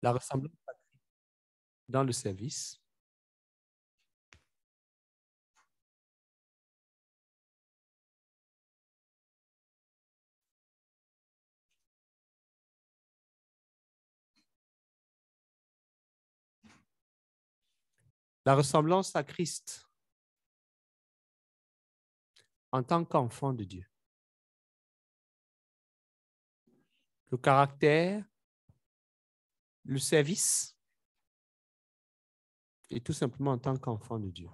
La ressemblance dans le service. La ressemblance à Christ en tant qu'enfant de Dieu. Le caractère, le service et tout simplement en tant qu'enfant de Dieu.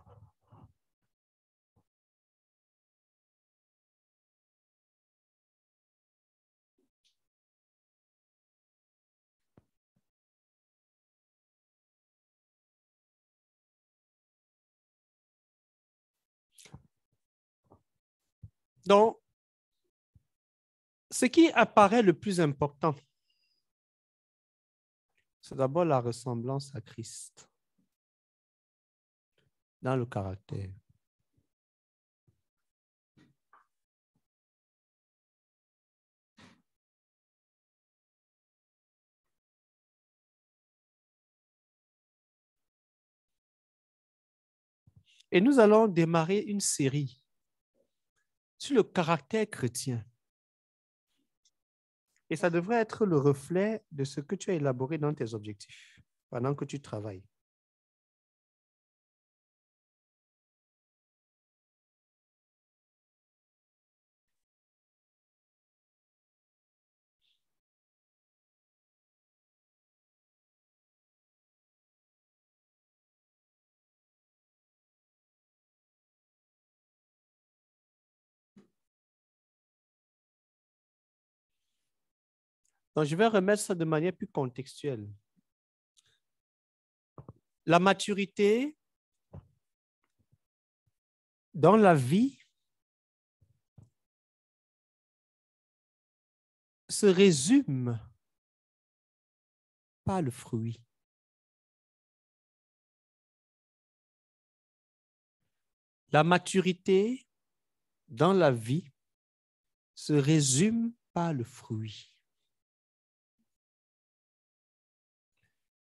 Donc, ce qui apparaît le plus important, c'est d'abord la ressemblance à Christ dans le caractère. Et nous allons démarrer une série sur le caractère chrétien. Et ça devrait être le reflet de ce que tu as élaboré dans tes objectifs pendant que tu travailles. Donc, je vais remettre ça de manière plus contextuelle. La maturité dans la vie se résume par le fruit. La maturité dans la vie se résume par le fruit.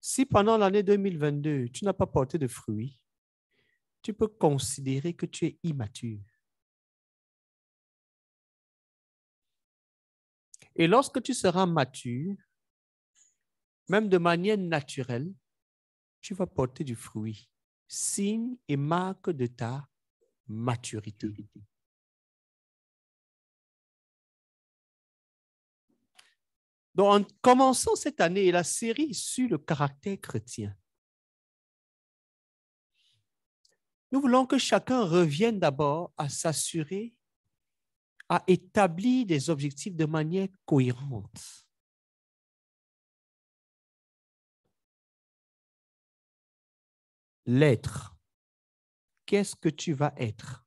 Si pendant l'année 2022, tu n'as pas porté de fruits, tu peux considérer que tu es immature. Et lorsque tu seras mature, même de manière naturelle, tu vas porter du fruit, signe et marque de ta maturité. Donc, en commençant cette année, la série sur le caractère chrétien, nous voulons que chacun revienne d'abord à s'assurer, à établir des objectifs de manière cohérente. L'être. Qu'est-ce que tu vas être?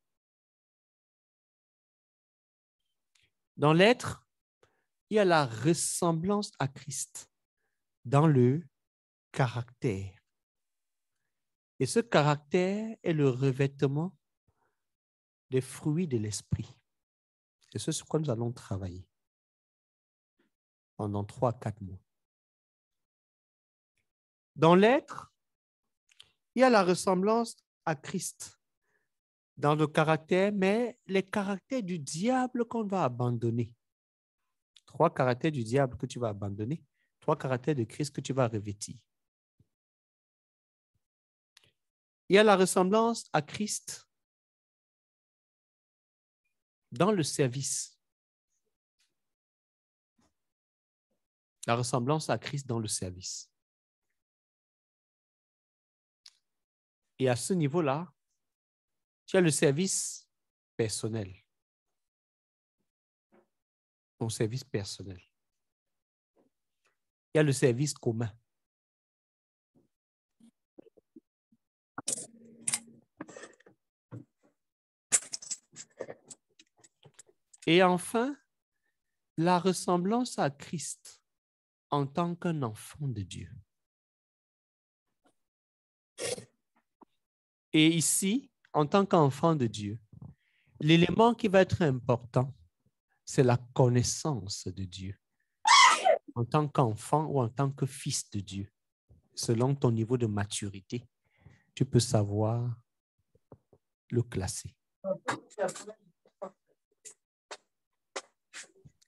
Dans l'être, il y a la ressemblance à Christ dans le caractère. Et ce caractère est le revêtement des fruits de l'esprit. C'est ce sur quoi nous allons travailler pendant 3 à 4 mois. Dans l'être, il y a la ressemblance à Christ dans le caractère, mais les caractères du diable qu'on va abandonner. 3 caractères du diable que tu vas abandonner, 3 caractères de Christ que tu vas revêtir. Il y a la ressemblance à Christ dans le service. La ressemblance à Christ dans le service. Et à ce niveau-là, tu as le service personnel. Ton service personnel. Il y a le service commun. Et enfin, la ressemblance à Christ en tant qu'un enfant de Dieu. Et ici, en tant qu'enfant de Dieu, l'élément qui va être important, c'est la connaissance de Dieu en tant qu'enfant ou en tant que fils de Dieu. selon ton niveau de maturité, tu peux savoir le classer.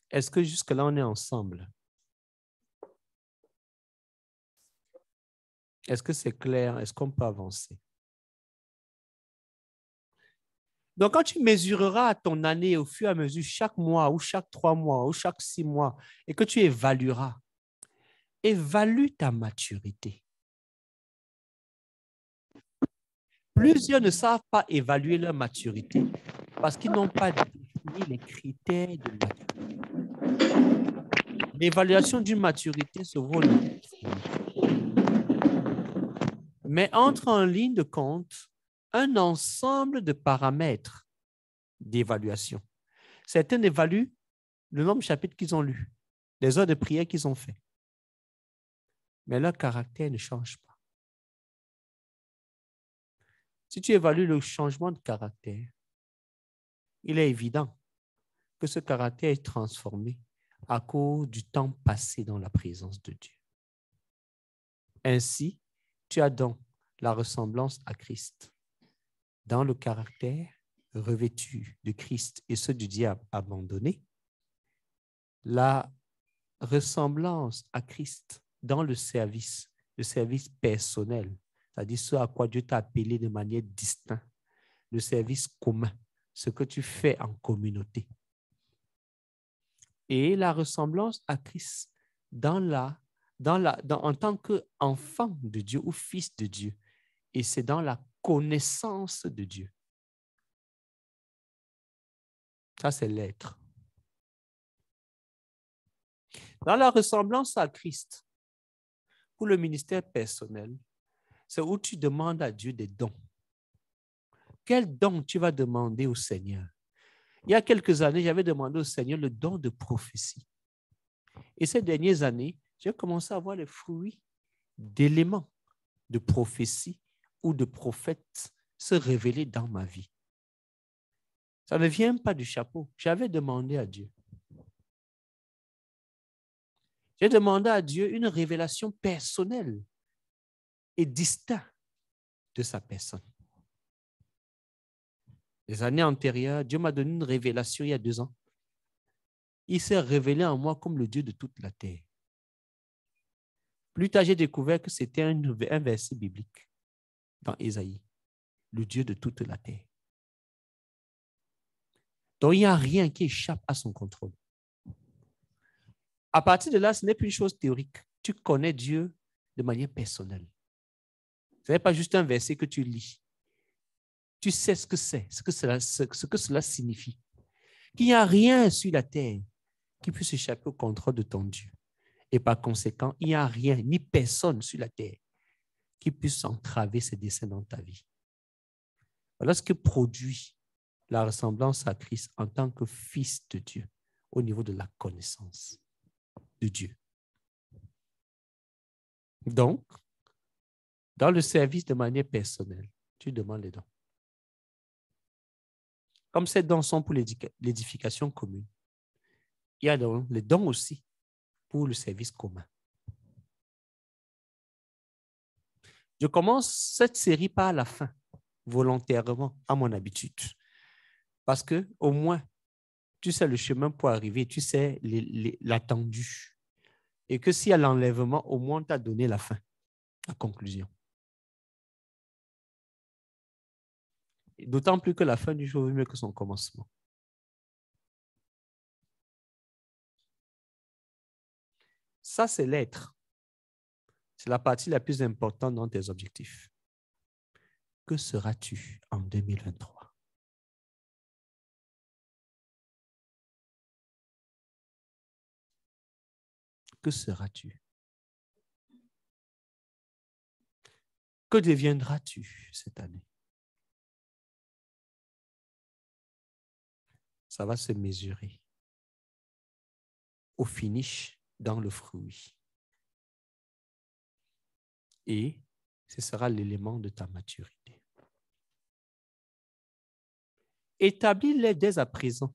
Est-ce que jusque-là, on est ensemble? Est-ce que c'est clair? Est-ce qu'on peut avancer? Donc, quand tu mesureras ton année au fur et à mesure, chaque mois ou chaque 3 mois ou chaque 6 mois, et que tu évalueras, évalue ta maturité. Plusieurs ne savent pas évaluer leur maturité parce qu'ils n'ont pas défini les critères de maturité. L'évaluation d'une maturité se vaut. Mais entre en ligne de compte un ensemble de paramètres d'évaluation. Certains évaluent le nombre de chapitres qu'ils ont lus, les heures de prière qu'ils ont fait. Mais leur caractère ne change pas. Si tu évalues le changement de caractère, il est évident que ce caractère est transformé à cause du temps passé dans la présence de Dieu. Ainsi, tu as donc la ressemblance à Christ dans le caractère revêtu de Christ et ceux du diable abandonné, la ressemblance à Christ dans le service personnel, c'est-à-dire ce à quoi Dieu t'a appelé de manière distincte, le service commun, ce que tu fais en communauté. Et la ressemblance à Christ en tant qu'enfant de Dieu ou fils de Dieu. Et c'est dans la connaissance de Dieu. Ça, c'est l'être. Dans la ressemblance à Christ, pour le ministère personnel, c'est où tu demandes à Dieu des dons. Quel don tu vas demander au Seigneur? Il y a quelques années, j'avais demandé au Seigneur le don de prophétie. Et ces dernières années, j'ai commencé à voir les fruits d'éléments de prophétie ou de prophètes se révéler dans ma vie. Ça ne vient pas du chapeau. J'avais demandé à Dieu. J'ai demandé à Dieu une révélation personnelle et distincte de sa personne. Les années antérieures, Dieu m'a donné une révélation il y a 2 ans. Il s'est révélé en moi comme le Dieu de toute la terre. Plus tard, j'ai découvert que c'était un verset biblique dans Ésaïe, le Dieu de toute la terre. Donc, il n'y a rien qui échappe à son contrôle. À partir de là, ce n'est plus une chose théorique. Tu connais Dieu de manière personnelle. Ce n'est pas juste un verset que tu lis. Tu sais ce que c'est, ce que cela signifie. Qu'il n'y a rien sur la terre qui puisse échapper au contrôle de ton Dieu. Et par conséquent, il n'y a rien, ni personne sur la terre qui puisse entraver ses desseins dans ta vie. Voilà ce que produit la ressemblance à Christ en tant que fils de Dieu au niveau de la connaissance de Dieu. Donc, dans le service de manière personnelle, tu demandes les dons. Comme ces dons sont pour l'édification commune, il y a donc les dons aussi pour le service commun. Je commence cette série par la fin, volontairement, à mon habitude. Parce que au moins, tu sais le chemin pour arriver, tu sais l'attendu. Et que s'il y a l'enlèvement, au moins, tu as donné la fin, la conclusion. D'autant plus que la fin du jour vaut mieux que son commencement. Ça, c'est l'être. C'est la partie la plus importante dans tes objectifs. Que seras-tu en 2023? Que seras-tu? Que deviendras-tu cette année? Ça va se mesurer au finish dans le fruit. Et ce sera l'élément de ta maturité. Établis-les dès à présent.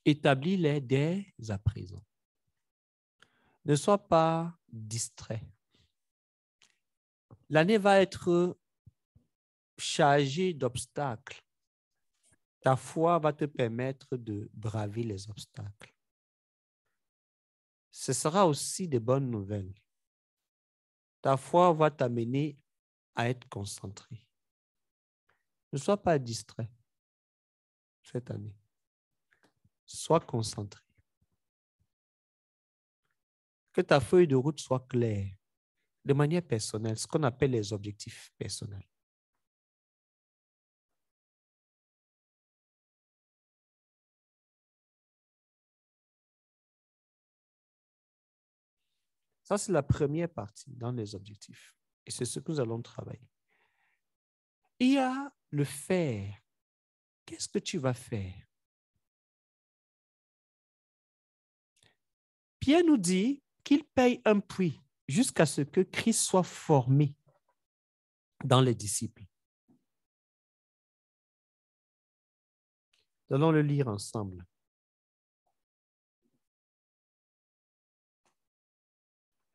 Établis-les dès à présent. Ne sois pas distrait. L'année va être chargée d'obstacles. Ta foi va te permettre de braver les obstacles. Ce sera aussi de bonnes nouvelles. Ta foi va t'amener à être concentré. Ne sois pas distrait cette année. Sois concentré. Que ta feuille de route soit claire, de manière personnelle, ce qu'on appelle les objectifs personnels. Ça, c'est la première partie dans les objectifs. Et c'est ce que nous allons travailler. Il y a le faire. Qu'est-ce que tu vas faire? Pierre nous dit qu'il paye un prix jusqu'à ce que Christ soit formé dans les disciples. Allons le lire ensemble.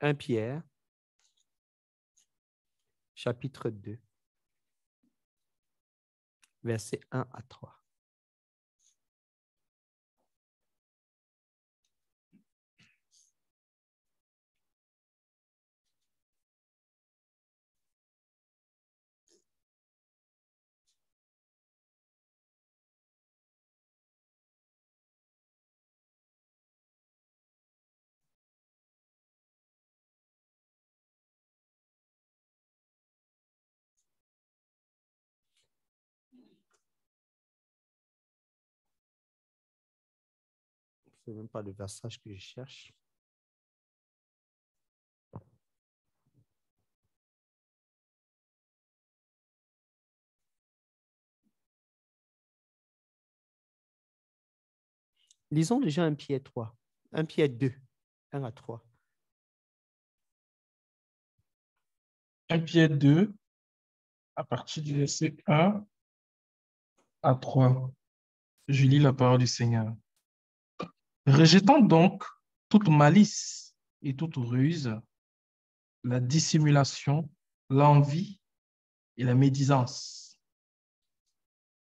Un Pierre, chapitre 2, versets 1 à 3. Ce n'est même pas le versage que je cherche. Lisons déjà un Pierre 3, un Pierre 2, 1 à 3. 1 Pierre 2, à partir du verset 1 à 3. Je lis la parole du Seigneur. Rejetant donc toute malice et toute ruse, la dissimulation, l'envie et la médisance.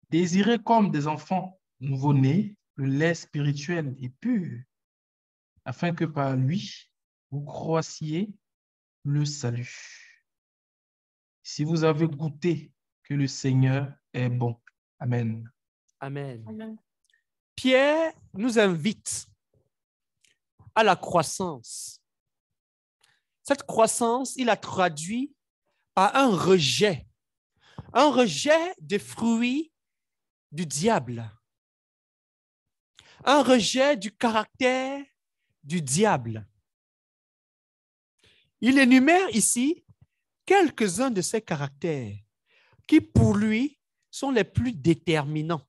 Désirez comme des enfants nouveau-nés le lait spirituel et pur, afin que par lui, vous croissiez le salut. Si vous avez goûté que le Seigneur est bon. Amen. Amen. Amen. Pierre nous invite à la croissance. Cette croissance, il a traduit par un rejet des fruits du diable, un rejet du caractère du diable. Il énumère ici quelques-uns de ces caractères qui, pour lui, sont les plus déterminants.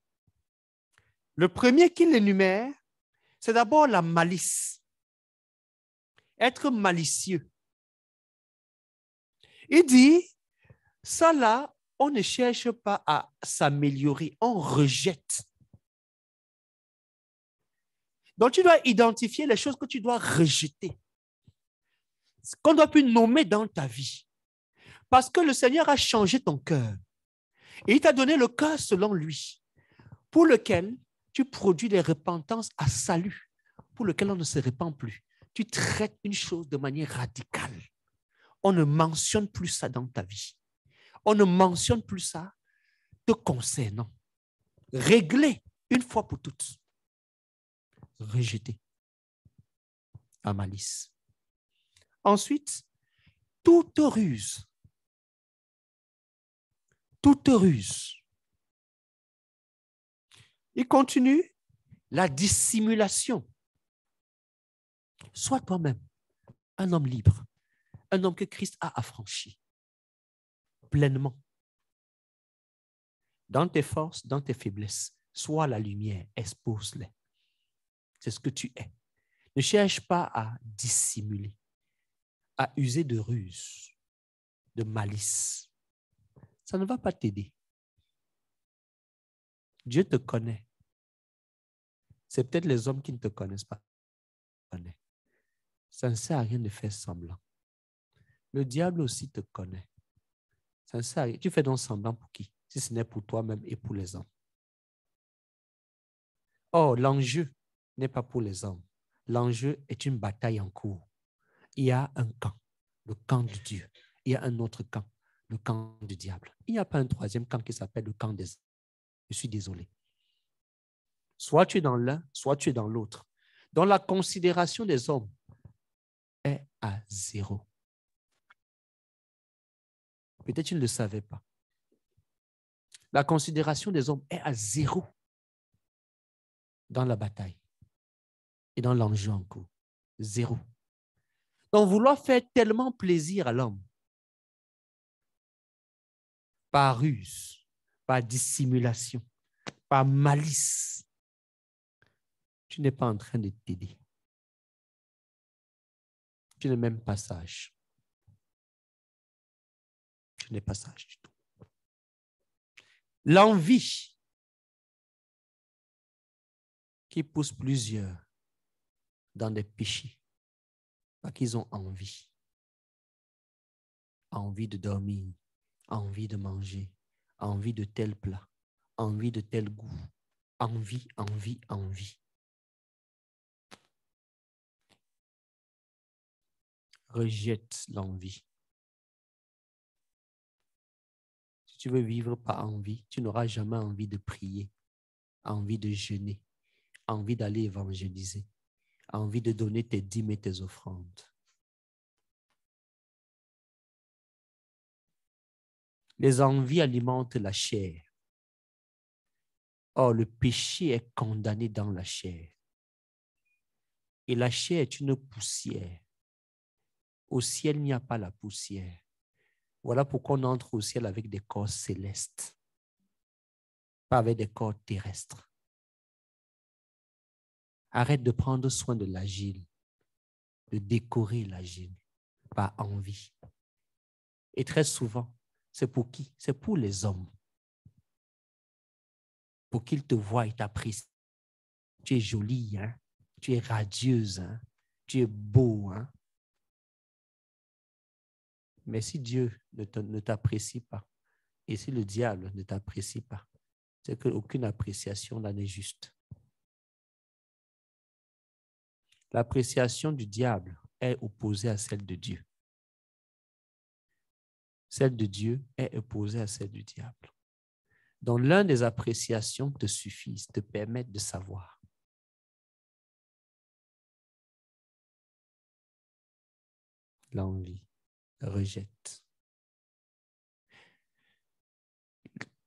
Le premier qu'il énumère, c'est d'abord la malice. Être malicieux. Il dit, ça là, on ne cherche pas à s'améliorer, on rejette. Donc, tu dois identifier les choses que tu dois rejeter, qu'on doit plus nommer dans ta vie. Parce que le Seigneur a changé ton cœur. Et il t'a donné le cœur selon lui, pour lequel tu produis des repentances à salut, pour lequel on ne se répand plus. Tu traites une chose de manière radicale. On ne mentionne plus ça dans ta vie. On ne mentionne plus ça te concernant. Régler une fois pour toutes. Rejeter la malice. Ensuite, toute ruse. Toute ruse. Il continue la dissimulation. Sois toi-même un homme libre, un homme que Christ a affranchi pleinement. Dans tes forces, dans tes faiblesses, sois la lumière, expose-les. C'est ce que tu es. Ne cherche pas à dissimuler, à user de ruse, de malice. Ça ne va pas t'aider. Dieu te connaît. C'est peut-être les hommes qui ne te connaissent pas. Ça ne sert à rien de faire semblant. Le diable aussi te connaît. Ça ne sert à rien. Tu fais donc semblant pour qui? Si ce n'est pour toi-même et pour les hommes. Or, l'enjeu n'est pas pour les hommes. L'enjeu est une bataille en cours. Il y a un camp, le camp de Dieu. Il y a un autre camp, le camp du diable. Il n'y a pas un troisième camp qui s'appelle le camp des hommes. Je suis désolé. Soit tu es dans l'un, soit tu es dans l'autre. Donc la considération des hommes est à zéro. Peut-être tu ne le savais pas. La considération des hommes est à zéro dans la bataille et dans l'enjeu en cours. Zéro. Donc vouloir faire tellement plaisir à l'homme par ruse, par dissimulation, par malice, tu n'es pas en train de t'aider. Tu n'es même pas sage. Tu n'es pas sage du tout. L'envie qui pousse plusieurs dans des péchés, parce qu'ils ont envie. Envie de dormir, envie de manger, envie de tel plat, envie de tel goût, envie, envie, envie. Rejette l'envie. Si tu veux vivre par envie, tu n'auras jamais envie de prier, envie de jeûner, envie d'aller évangéliser, envie de donner tes dîmes et tes offrandes. Les envies alimentent la chair. Or, le péché est condamné dans la chair. Et la chair est une poussière. Au ciel, il n'y a pas la poussière. Voilà pourquoi on entre au ciel avec des corps célestes, pas avec des corps terrestres. Arrête de prendre soin de l'agile, de décorer l'agile par envie. Et très souvent, c'est pour qui? C'est pour les hommes. Pour qu'ils te voient et t'apprécient. Tu es jolie, hein? Tu es radieuse, hein? Tu es beau, hein? Mais si Dieu ne t'apprécie pas, et si le diable ne t'apprécie pas, c'est qu'aucune appréciation là n'est juste. L'appréciation du diable est opposée à celle de Dieu. Celle de Dieu est opposée à celle du diable. Donc, l'un des appréciations te suffisent, te permettent de savoir. L'envie rejette.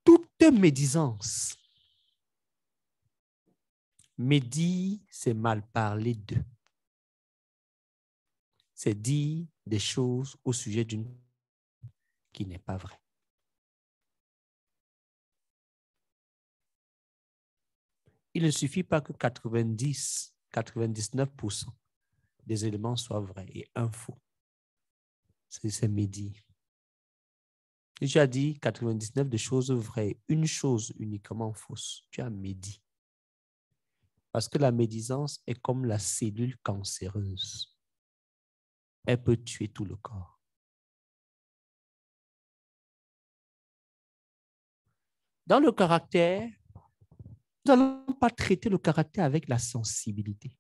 Toute médisance. Médire, c'est mal parler d'eux. C'est dire des choses au sujet d'une qui n'est pas vraie. Il ne suffit pas que 90, 99% des éléments soient vrais et un faux. C'est médire. Si tu as dit 99 de choses vraies, une chose uniquement fausse, tu as médit. Parce que la médisance est comme la cellule cancéreuse. Elle peut tuer tout le corps. Dans le caractère, nous n'allons pas traiter le caractère avec la sensibilité,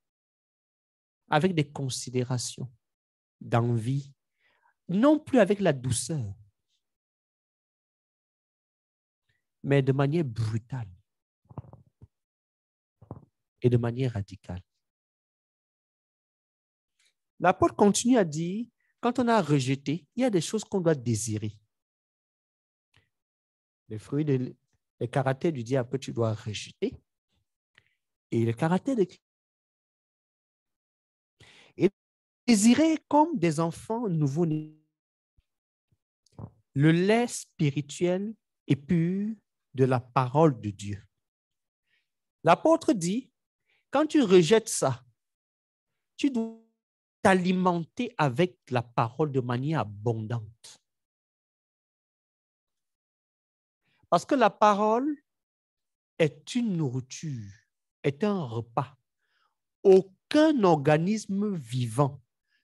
avec des considérations d'envie, non plus avec la douceur, mais de manière brutale et de manière radicale. L'apôtre continue à dire, quand on a rejeté, il y a des choses qu'on doit désirer. Les caractères du diable que tu dois rejeter et le caractère de Christ. Et désirer comme des enfants nouveau-nés. Le lait spirituel et pur de la parole de Dieu. L'apôtre dit, quand tu rejettes ça, tu dois t'alimenter avec la parole de manière abondante. Parce que la parole est une nourriture, est un repas. Aucun organisme vivant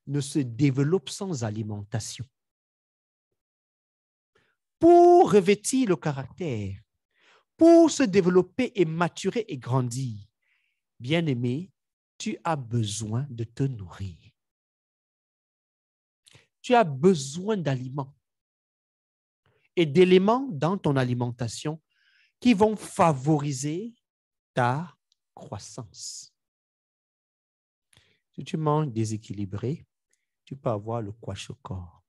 ne se développe sans alimentation. Pour revêtir le caractère, pour se développer et maturer et grandir, bien-aimé, tu as besoin de te nourrir. Tu as besoin d'aliments et d'éléments dans ton alimentation qui vont favoriser ta croissance. Si tu manges déséquilibré, tu peux avoir le kwashiorkor.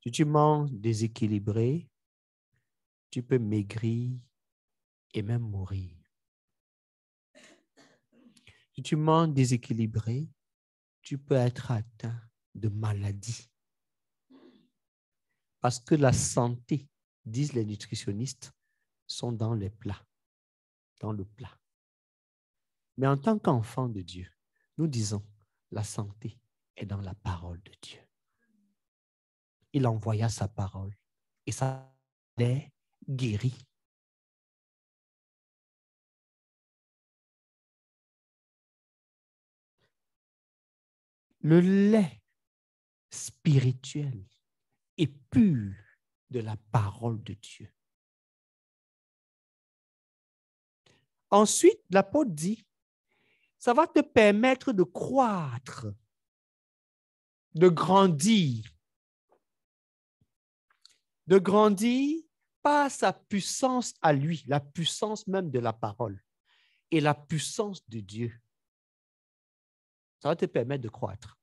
Si tu manges déséquilibré, tu peux maigrir et même mourir. Si tu manges déséquilibré, tu peux être atteint de maladies. Parce que la santé, disent les nutritionnistes, sont dans les plats, dans le plat. Mais en tant qu'enfant de Dieu, nous disons, la santé est dans la parole de Dieu. Il envoya sa parole et ça les guérit. Le lait spirituel est pur de la parole de Dieu. Ensuite, l'apôtre dit, ça va te permettre de croître, de grandir par sa puissance à lui, la puissance même de la parole et la puissance de Dieu. Ça va te permettre de croître.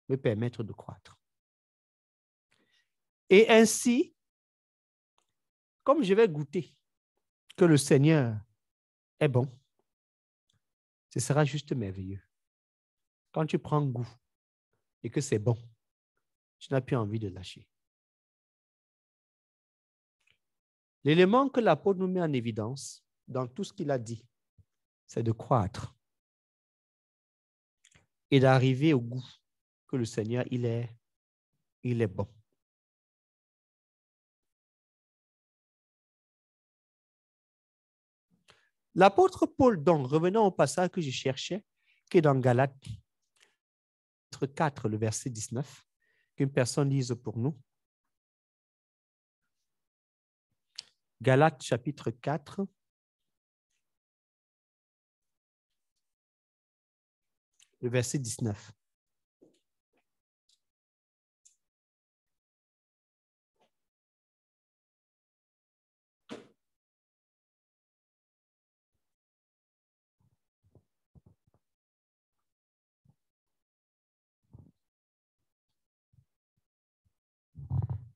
Me permettre de croître. Et ainsi, comme je vais goûter que le Seigneur est bon, ce sera juste merveilleux. Quand tu prends goût et que c'est bon, tu n'as plus envie de lâcher. L'élément que l'apôtre nous met en évidence dans tout ce qu'il a dit, c'est de croître et d'arriver au goût que le Seigneur, il est bon. L'apôtre Paul, donc, revenons au passage que je cherchais, qui est dans Galates 4, le verset 19, qu'une personne lise pour nous. Galates chapitre 4, le verset 19.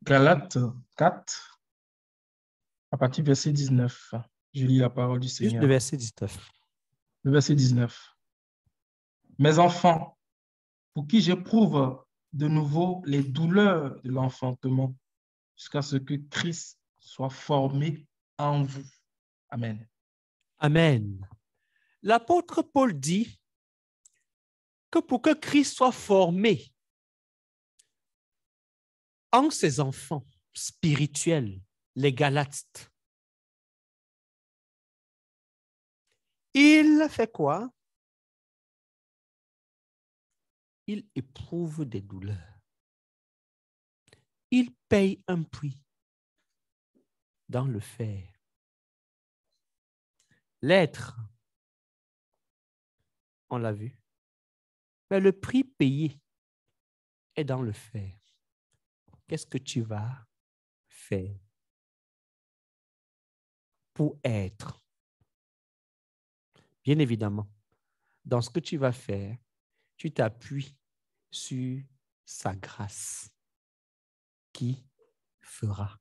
Galates 4, à partir du verset 19. Je lis la parole du Juste Seigneur. le verset 19. Le verset 19. Mes enfants, pour qui j'éprouve de nouveau les douleurs de l'enfantement, jusqu'à ce que Christ soit formé en vous. Amen. Amen. L'apôtre Paul dit que pour que Christ soit formé en ses enfants spirituels, les Galates, il fait quoi? Il éprouve des douleurs. Il paye un prix dans le fer. L'être, on l'a vu, mais le prix payé est dans le fer. Qu'est-ce que tu vas faire pour être? Bien évidemment, dans ce que tu vas faire, tu t'appuies sur sa grâce qui fera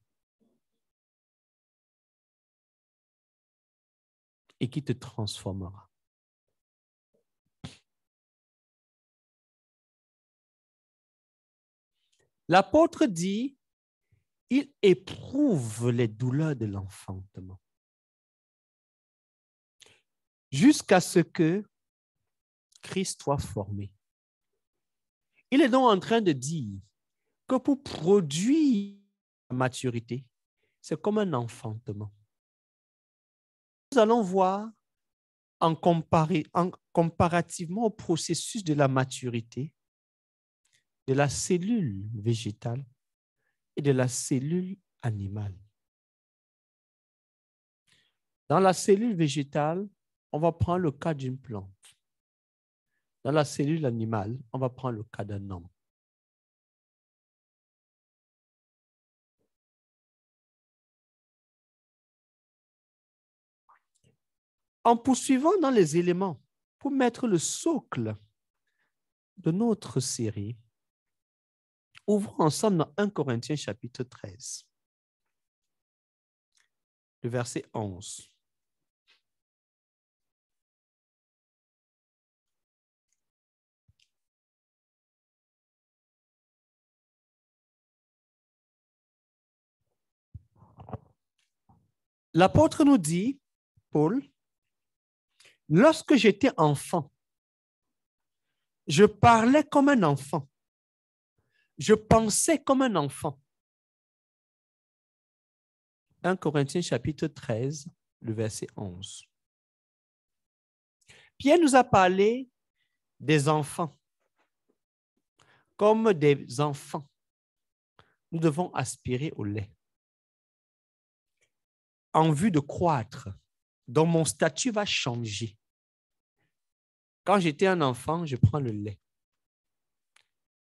et qui te transformera. L'apôtre dit, il éprouve les douleurs de l'enfantement jusqu'à ce que Christ soit formé. Il est donc en train de dire que pour produire la maturité, c'est comme un enfantement. Nous allons voir comparativement au processus de la maturité de la cellule végétale et de la cellule animale. Dans la cellule végétale, on va prendre le cas d'une plante. Dans la cellule animale, on va prendre le cas d'un homme. En poursuivant dans les éléments pour mettre le socle de notre série, ouvrons ensemble dans 1 Corinthiens chapitre 13, le verset 11. L'apôtre nous dit, Paul, « Lorsque j'étais enfant, je parlais comme un enfant. Je pensais comme un enfant. » 1 Corinthiens chapitre 13, le verset 11. Pierre nous a parlé des enfants. Comme des enfants, nous devons aspirer au lait en vue de croître. Donc, mon statut va changer. Quand j'étais un enfant, je prends le lait.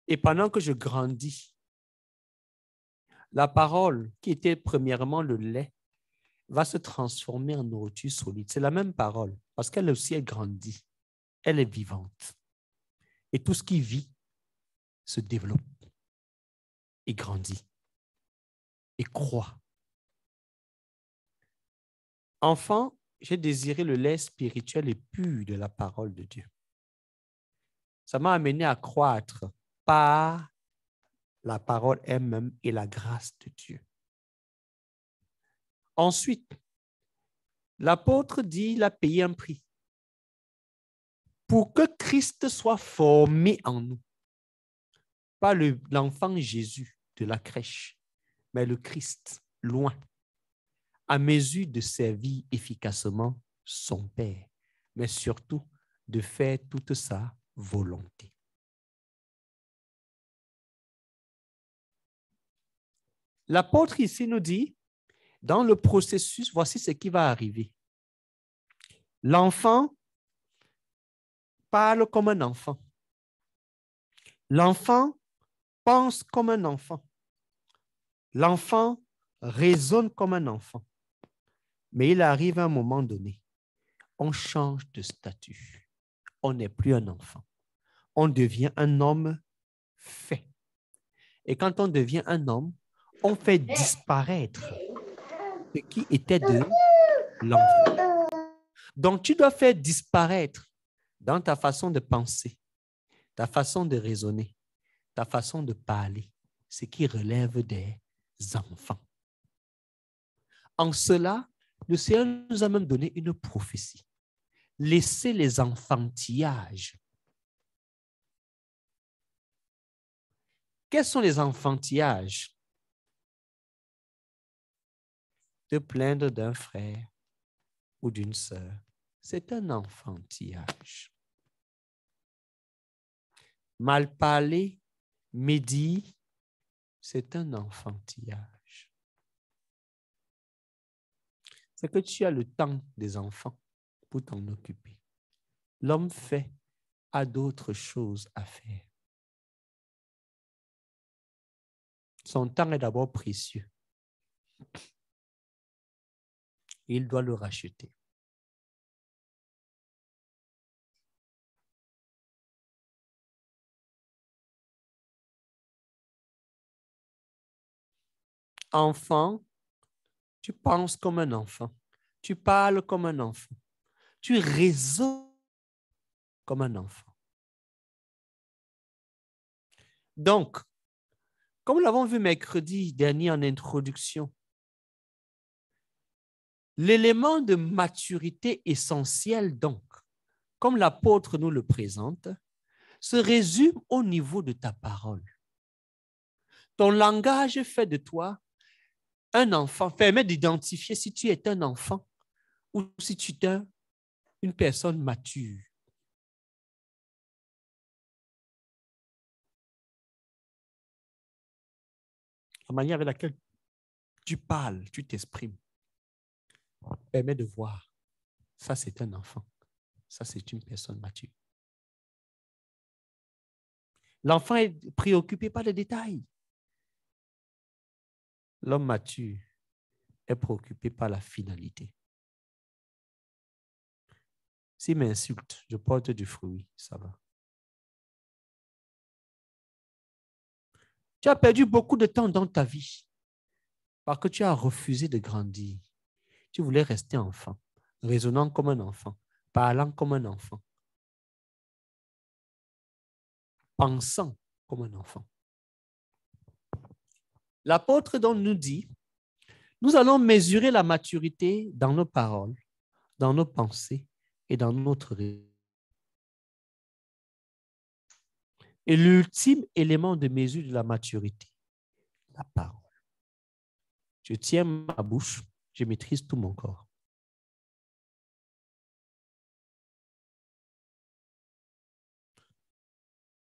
Et pendant que je grandis, la parole, qui était premièrement le lait, va se transformer en nourriture solide. C'est la même parole, parce qu'elle aussi, elle grandit. Elle est vivante. Et tout ce qui vit se développe et grandit et croît. Enfant, j'ai désiré le lait spirituel et pur de la parole de Dieu. Ça m'a amené à croître par la parole elle-même et la grâce de Dieu. Ensuite, l'apôtre dit qu'il a payé un prix pour que Christ soit formé en nous. Pas l'enfant Jésus de la crèche, mais le Christ, loin, à mesure de servir efficacement son Père, mais surtout de faire toute sa volonté. L'apôtre ici nous dit, dans le processus, voici ce qui va arriver. L'enfant parle comme un enfant. L'enfant pense comme un enfant. L'enfant raisonne comme un enfant. Mais il arrive à un moment donné, on change de statut. On n'est plus un enfant. On devient un homme fait. Et quand on devient un homme, on fait disparaître ce qui était de l'enfant. Donc, tu dois faire disparaître dans ta façon de penser, ta façon de raisonner, ta façon de parler, ce qui relève des enfants. En cela, le Seigneur nous a même donné une prophétie. Laissez les enfantillages. Quels sont les enfantillages? Te plaindre d'un frère ou d'une sœur, c'est un enfantillage. Mal parler, médire, c'est un enfantillage. C'est que tu as le temps des enfants pour t'en occuper. L'homme fait a d'autres choses à faire. Son temps est d'abord précieux. Il doit le racheter. Enfant, tu penses comme un enfant. Tu parles comme un enfant. Tu raisonnes comme un enfant. Donc, comme nous l'avons vu mercredi dernier en introduction, l'élément de maturité essentiel, donc, comme l'apôtre nous le présente, se résume au niveau de ta parole. Ton langage fait de toi un enfant, permet d'identifier si tu es un enfant ou si tu es un une personne mature. La manière avec laquelle tu parles, tu t'exprimes, permet de voir. Ça, c'est un enfant. Ça, c'est une personne mature. L'enfant est préoccupé par les détails. L'homme mature est préoccupé par la finalité. S'il m'insulte, je porte du fruit, ça va. Tu as perdu beaucoup de temps dans ta vie parce que tu as refusé de grandir. Tu voulais rester enfant, raisonnant comme un enfant, parlant comme un enfant, pensant comme un enfant. L'apôtre donc nous dit, nous allons mesurer la maturité dans nos paroles, dans nos pensées et dans notre raison. Et l'ultime élément de mesure de la maturité, la parole. Je tiens ma bouche, je maîtrise tout mon corps.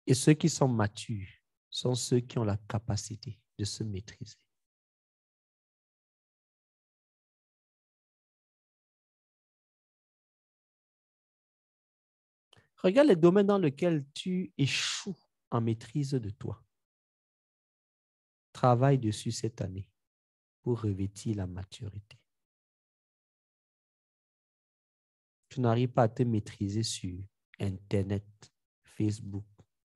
Et ceux qui sont matures sont ceux qui ont la capacité de se maîtriser. Regarde les domaines dans lesquels tu échoues en maîtrise de toi. Travaille dessus cette année pour revêtir la maturité. Tu n'arrives pas à te maîtriser sur Internet, Facebook,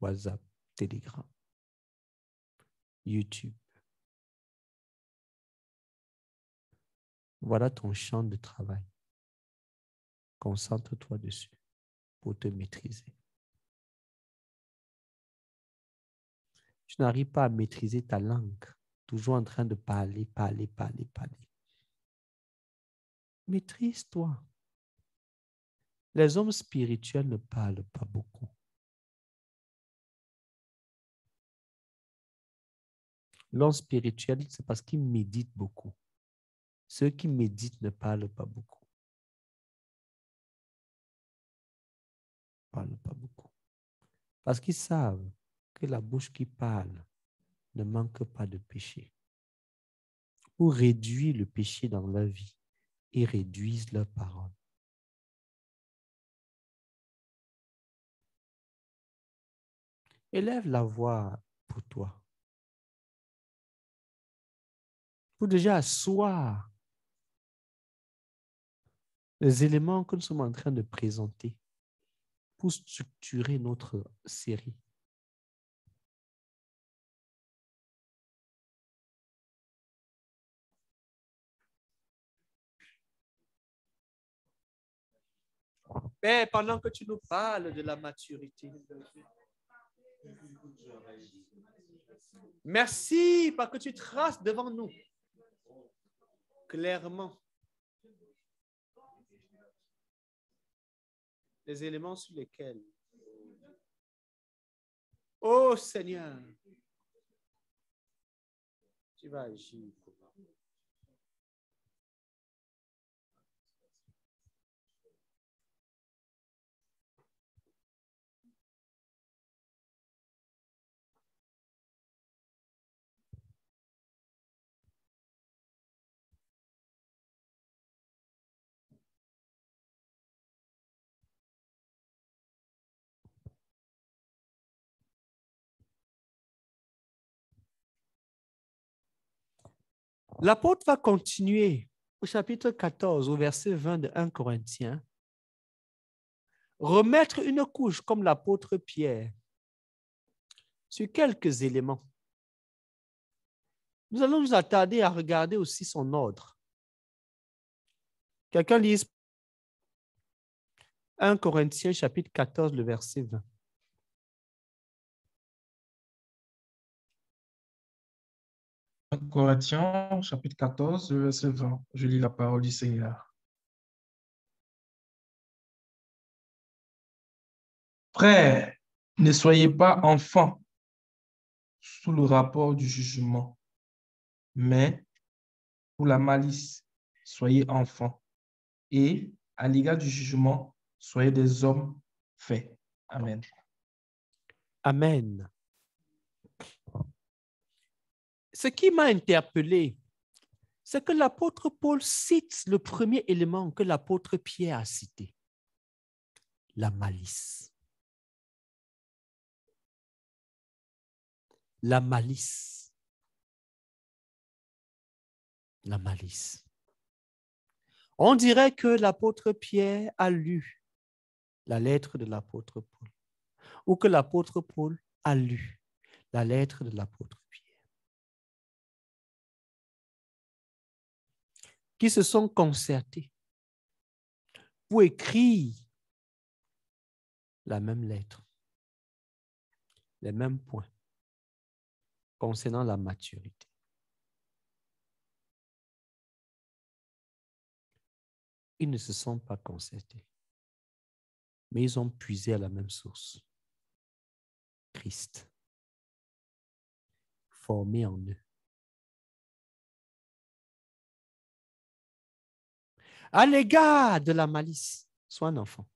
WhatsApp, Telegram, YouTube. Voilà ton champ de travail. Concentre-toi dessus pour te maîtriser. Tu n'arrives pas à maîtriser ta langue, toujours en train de parler. Maîtrise-toi. Les hommes spirituels ne parlent pas beaucoup. L'homme spirituel, c'est parce qu'il médite beaucoup. Ceux qui méditent ne parlent pas beaucoup. Ne parlent pas beaucoup. Parce qu'ils savent que la bouche qui parle ne manque pas de péché. Pour réduire le péché dans leur vie, ils réduisent leurs paroles. Élève la voix pour toi. Pour déjà asseoir les éléments que nous sommes en train de présenter pour structurer notre série. Père, pendant que tu nous parles de la maturité, merci parce que tu traces devant nous clairement les éléments sur lesquels, oh Seigneur, tu vas agir. L'apôtre va continuer au chapitre 14, au verset 20 de 1 Corinthiens. Remettre une couche comme l'apôtre Pierre sur quelques éléments. Nous allons nous attarder à regarder aussi son ordre. Quelqu'un lise 1 Corinthiens chapitre 14, le verset 20. Corinthiens, chapitre 14, verset 20. Je lis la parole du Seigneur. Frères, ne soyez pas enfants sous le rapport du jugement, mais pour la malice, soyez enfants. Et à l'égard du jugement, Soyez des hommes faits. Amen. Amen. Ce qui m'a interpellé, c'est que l'apôtre Paul cite le premier élément que l'apôtre Pierre a cité, la malice. La malice. La malice. On dirait que l'apôtre Pierre a lu la lettre de l'apôtre Paul, ou que l'apôtre Paul a lu la lettre de l'apôtre Pierre, qui se sont concertés pour écrire la même lettre, les mêmes points concernant la maturité. Ils ne se sont pas concertés, mais ils ont puisé à la même source, Christ, formé en eux. À l'égard de la malice, sois un enfant.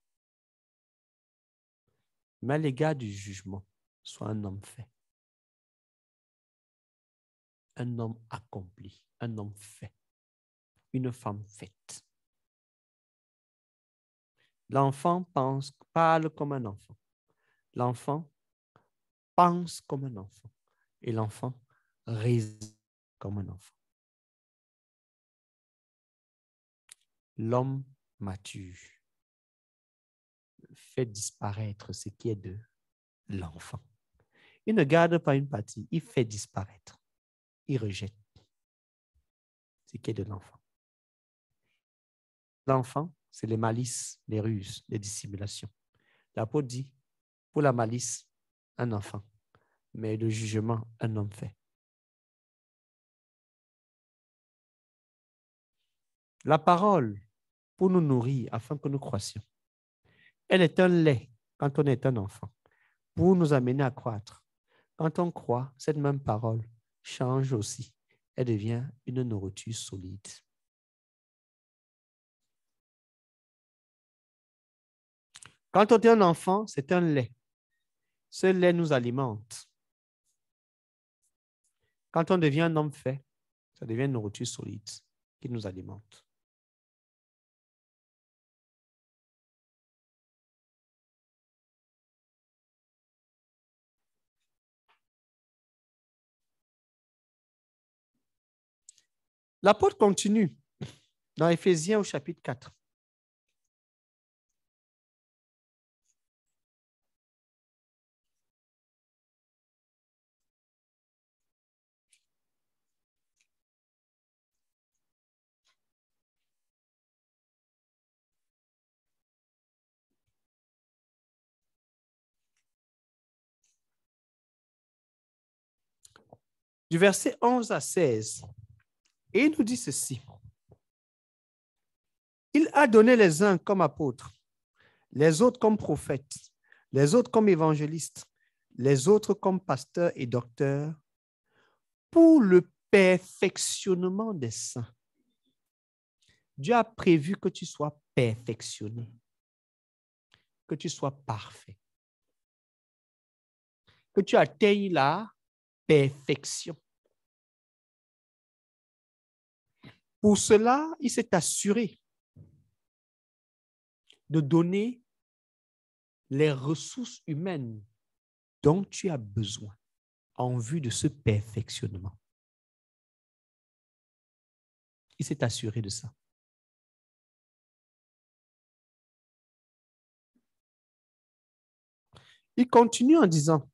Mais à l'égard du jugement, sois un homme fait. Un homme accompli, un homme fait, une femme faite. L'enfant parle comme un enfant. L'enfant pense comme un enfant. Et l'enfant raisonne comme un enfant. L'homme mature fait disparaître ce qui est de l'enfant. Il ne garde pas une partie, il fait disparaître. Il rejette ce qui est de l'enfant. L'enfant, c'est les malices, les ruses, les dissimulations. L'apôtre dit, pour la malice, un enfant, mais le jugement, un homme fait. La parole, pour nous nourrir afin que nous croissions, elle est un lait quand on est un enfant, pour nous amener à croître. Quand on croit, cette même parole change aussi. Elle devient une nourriture solide. Quand on est un enfant, c'est un lait. Ce lait nous alimente. Quand on devient un homme fait, ça devient une nourriture solide qui nous alimente. L'apôtre continue dans Éphésiens au chapitre 4. Du verset 11 à 16. Et il nous dit ceci. Il a donné les uns comme apôtres, les autres comme prophètes, les autres comme évangélistes, les autres comme pasteurs et docteurs, pour le perfectionnement des saints. Dieu a prévu que tu sois perfectionné, que tu sois parfait, que tu atteignes la perfection. Pour cela, il s'est assuré de donner les ressources humaines dont tu as besoin en vue de ce perfectionnement. Il s'est assuré de ça. Il continue en disant,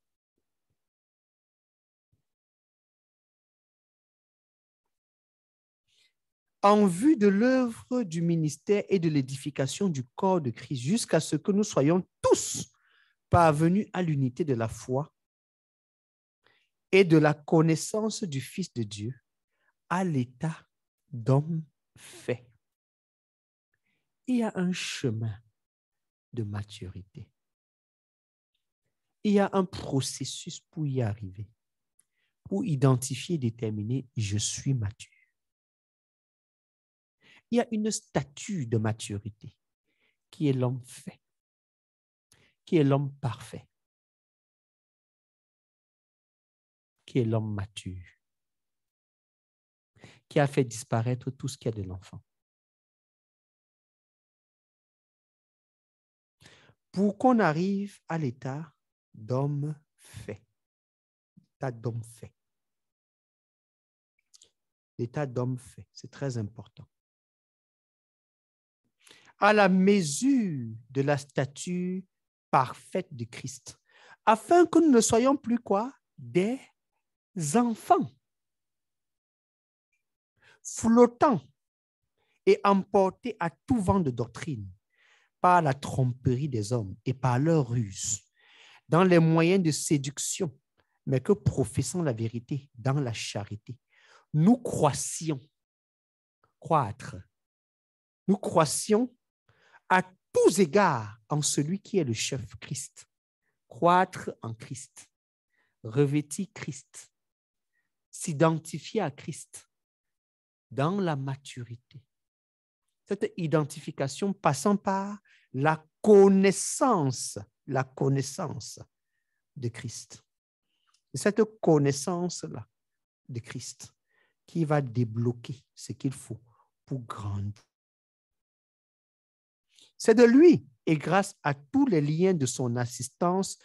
en vue de l'œuvre du ministère et de l'édification du corps de Christ, jusqu'à ce que nous soyons tous parvenus à l'unité de la foi et de la connaissance du Fils de Dieu, à l'état d'homme fait. Il y a un chemin de maturité. Il y a un processus pour y arriver, pour identifier et déterminer « je suis mature ». Il y a une statue de maturité qui est l'homme fait. qui est l'homme parfait, qui est l'homme mature, qui a fait disparaître tout ce qu'il y a de l'enfant. Pour qu'on arrive à l'état d'homme fait. L'état d'homme fait. L'état d'homme fait, c'est très important. À la mesure de la stature parfaite de Christ, afin que nous ne soyons plus quoi? Des enfants, flottants et emportés à tout vent de doctrine par la tromperie des hommes et par leur ruse, dans les moyens de séduction, mais que professant la vérité dans la charité, nous croissions, croître, nous croissions à tous égards en celui qui est le chef, Christ. Croître en Christ, revêtir Christ, s'identifier à Christ dans la maturité. Cette identification passant par la connaissance de Christ. C'est cette connaissance-là de Christ qui va débloquer ce qu'il faut pour grandir. C'est de lui et grâce à tous les liens de son assistance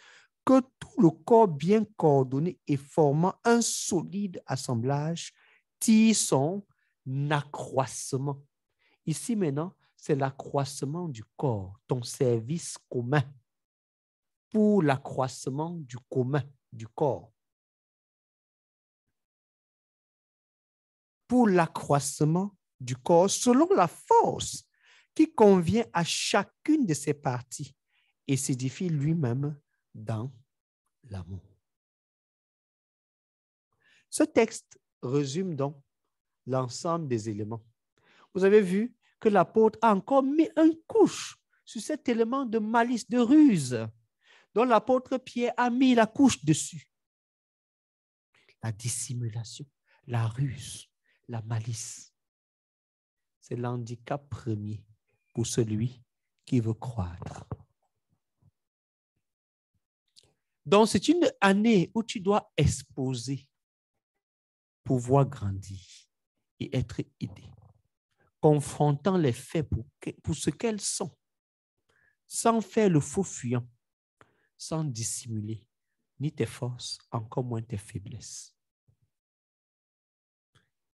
que tout le corps bien coordonné et formant un solide assemblage tire son accroissement. Ici maintenant, c'est l'accroissement du corps, ton service commun pour l'accroissement du commun du corps. Pour l'accroissement du corps selon la force qui convient à chacune de ses parties et s'édifie lui-même dans l'amour. Ce texte résume donc l'ensemble des éléments. Vous avez vu que l'apôtre a encore mis une couche sur cet élément de malice, de ruse, dont l'apôtre Pierre a mis la couche dessus. La dissimulation, la ruse, la malice. C'est l'handicap premier pour celui qui veut croître. Donc, c'est une année où tu dois exposer, pouvoir grandir et être aidé, confrontant les faits pour ce qu'elles sont, sans faire le faux fuyant, sans dissimuler ni tes forces, encore moins tes faiblesses.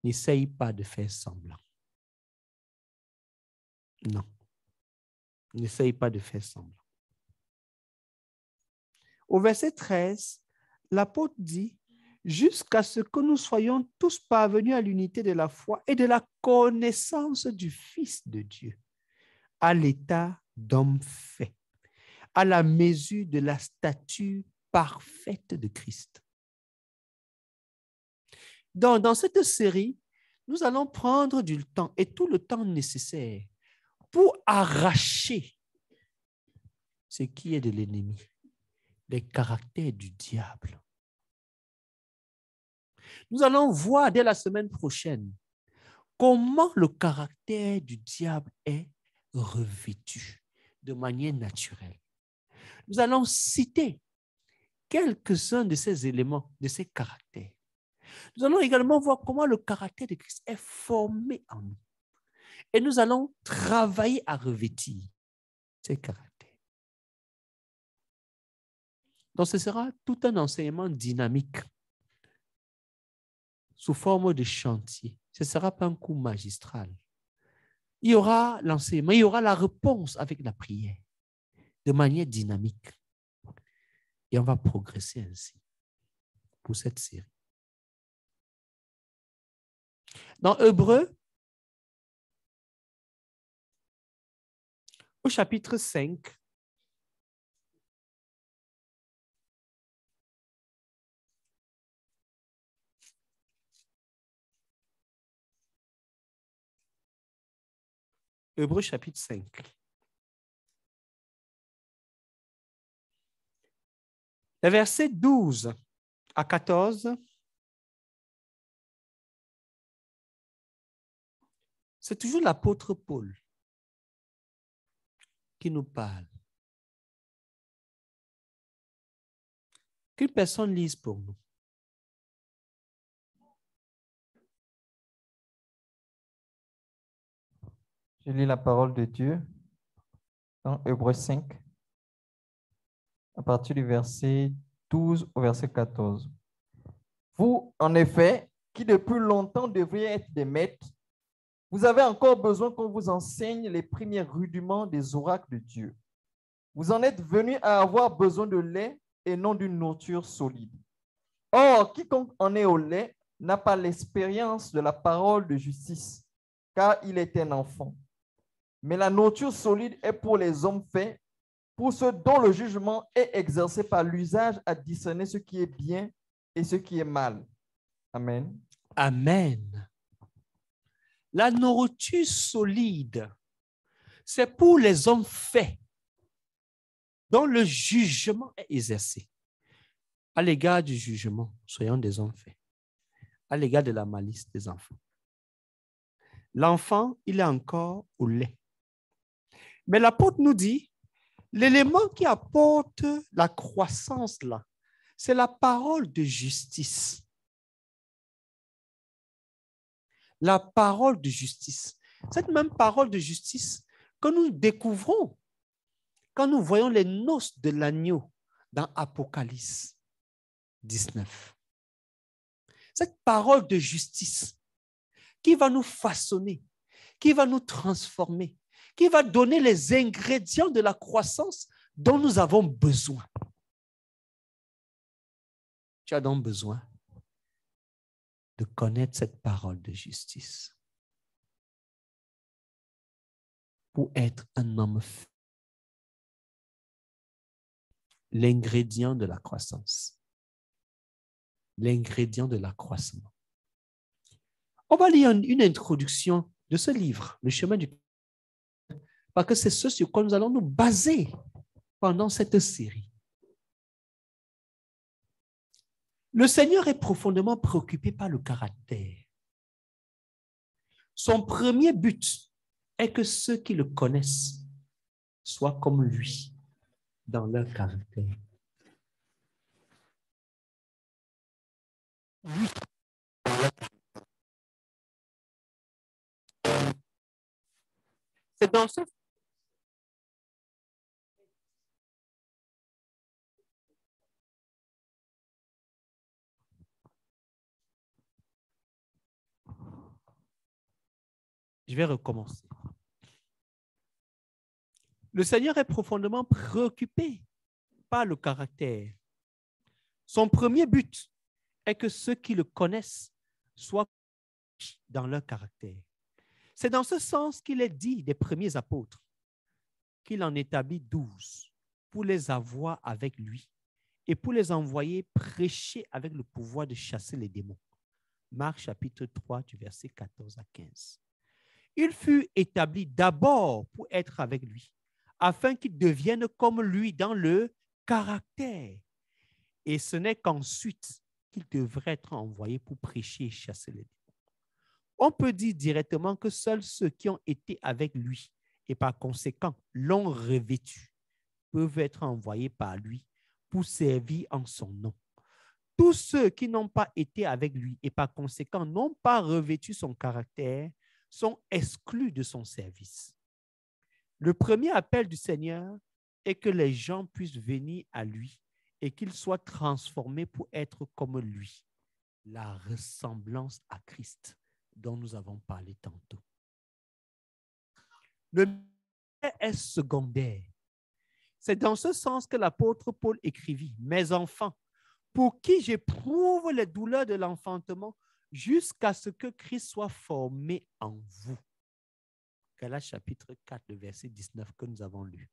N'essaye pas de faire semblant. Non. N'essaye pas de faire semblant. Au verset 13, l'apôtre dit « Jusqu'à ce que nous soyons tous parvenus à l'unité de la foi et de la connaissance du Fils de Dieu, à l'état d'homme fait, à la mesure de la stature parfaite de Christ. » Donc, dans cette série, nous allons prendre du temps et tout le temps nécessaire pour arracher ce qui est de l'ennemi, les caractères du diable. Nous allons voir dès la semaine prochaine comment le caractère du diable est revêtu de manière naturelle. Nous allons citer quelques-uns de ces éléments, de ces caractères. Nous allons également voir comment le caractère de Christ est formé en nous. Et nous allons travailler à revêtir ces caractères. Donc, ce sera tout un enseignement dynamique sous forme de chantier. Ce ne sera pas un coup magistral. Il y aura l'enseignement, il y aura la réponse avec la prière de manière dynamique. Et on va progresser ainsi pour cette série. Dans Hébreux, au chapitre 5, Hébreux chapitre 5. Les versets 12 à 14, c'est toujours l'apôtre Paul qui nous parle. Qu'une personne lise pour nous. Je lis la parole de Dieu dans Hébreux 5, à partir du verset 12 au verset 14. Vous, en effet, qui depuis longtemps devriez être des maîtres, vous avez encore besoin qu'on vous enseigne les premiers rudiments des oracles de Dieu. Vous en êtes venus à avoir besoin de lait et non d'une nourriture solide. Or, quiconque en est au lait n'a pas l'expérience de la parole de justice, car il est un enfant. Mais la nourriture solide est pour les hommes faits, pour ceux dont le jugement est exercé par l'usage à discerner ce qui est bien et ce qui est mal. Amen. Amen. La nourriture solide, c'est pour les hommes faits, dont le jugement est exercé. À l'égard du jugement, soyons des hommes faits. À l'égard de la malice des enfants. L'enfant, il est encore au lait. Mais l'apôtre nous dit, l'élément qui apporte la croissance là, c'est la parole de justice. La parole de justice. Cette même parole de justice que nous découvrons quand nous voyons les noces de l'agneau dans Apocalypse 19. Cette parole de justice qui va nous façonner, qui va nous transformer, qui va donner les ingrédients de la croissance dont nous avons besoin. Tu as donc besoin de connaître cette parole de justice pour être un homme fait. L'ingrédient de la croissance. L'ingrédient de l'accroissement. On va lire une introduction de ce livre, Le chemin du... Parce que c'est ce sur quoi nous allons nous baser pendant cette série. Le Seigneur est profondément préoccupé par le caractère. Son premier but est que ceux qui le connaissent soient comme lui dans leur caractère. Oui. C'est dans ce... Je vais recommencer. Le Seigneur est profondément préoccupé par le caractère. Son premier but est que ceux qui le connaissent soient dans leur caractère. C'est dans ce sens qu'il est dit des premiers apôtres qu'il en établit 12 pour les avoir avec lui et pour les envoyer prêcher avec le pouvoir de chasser les démons. Marc chapitre 3 du verset 14 à 15. Il fut établi d'abord pour être avec lui, afin qu'il devienne comme lui dans le caractère. Et ce n'est qu'ensuite qu'il devrait être envoyé pour prêcher et chasser les démons. On peut dire directement que seuls ceux qui ont été avec lui et par conséquent l'ont revêtu peuvent être envoyés par lui pour servir en son nom. Tous ceux qui n'ont pas été avec lui et par conséquent n'ont pas revêtu son caractère sont exclus de son service. Le premier appel du Seigneur est que les gens puissent venir à lui et qu'ils soient transformés pour être comme lui, la ressemblance à Christ dont nous avons parlé tantôt. Le ministère est secondaire. C'est dans ce sens que l'apôtre Paul écrivit, « Mes enfants, pour qui j'éprouve les douleurs de l'enfantement jusqu'à ce que Christ soit formé en vous. » Galates chapitre 4, le verset 19 que nous avons lu.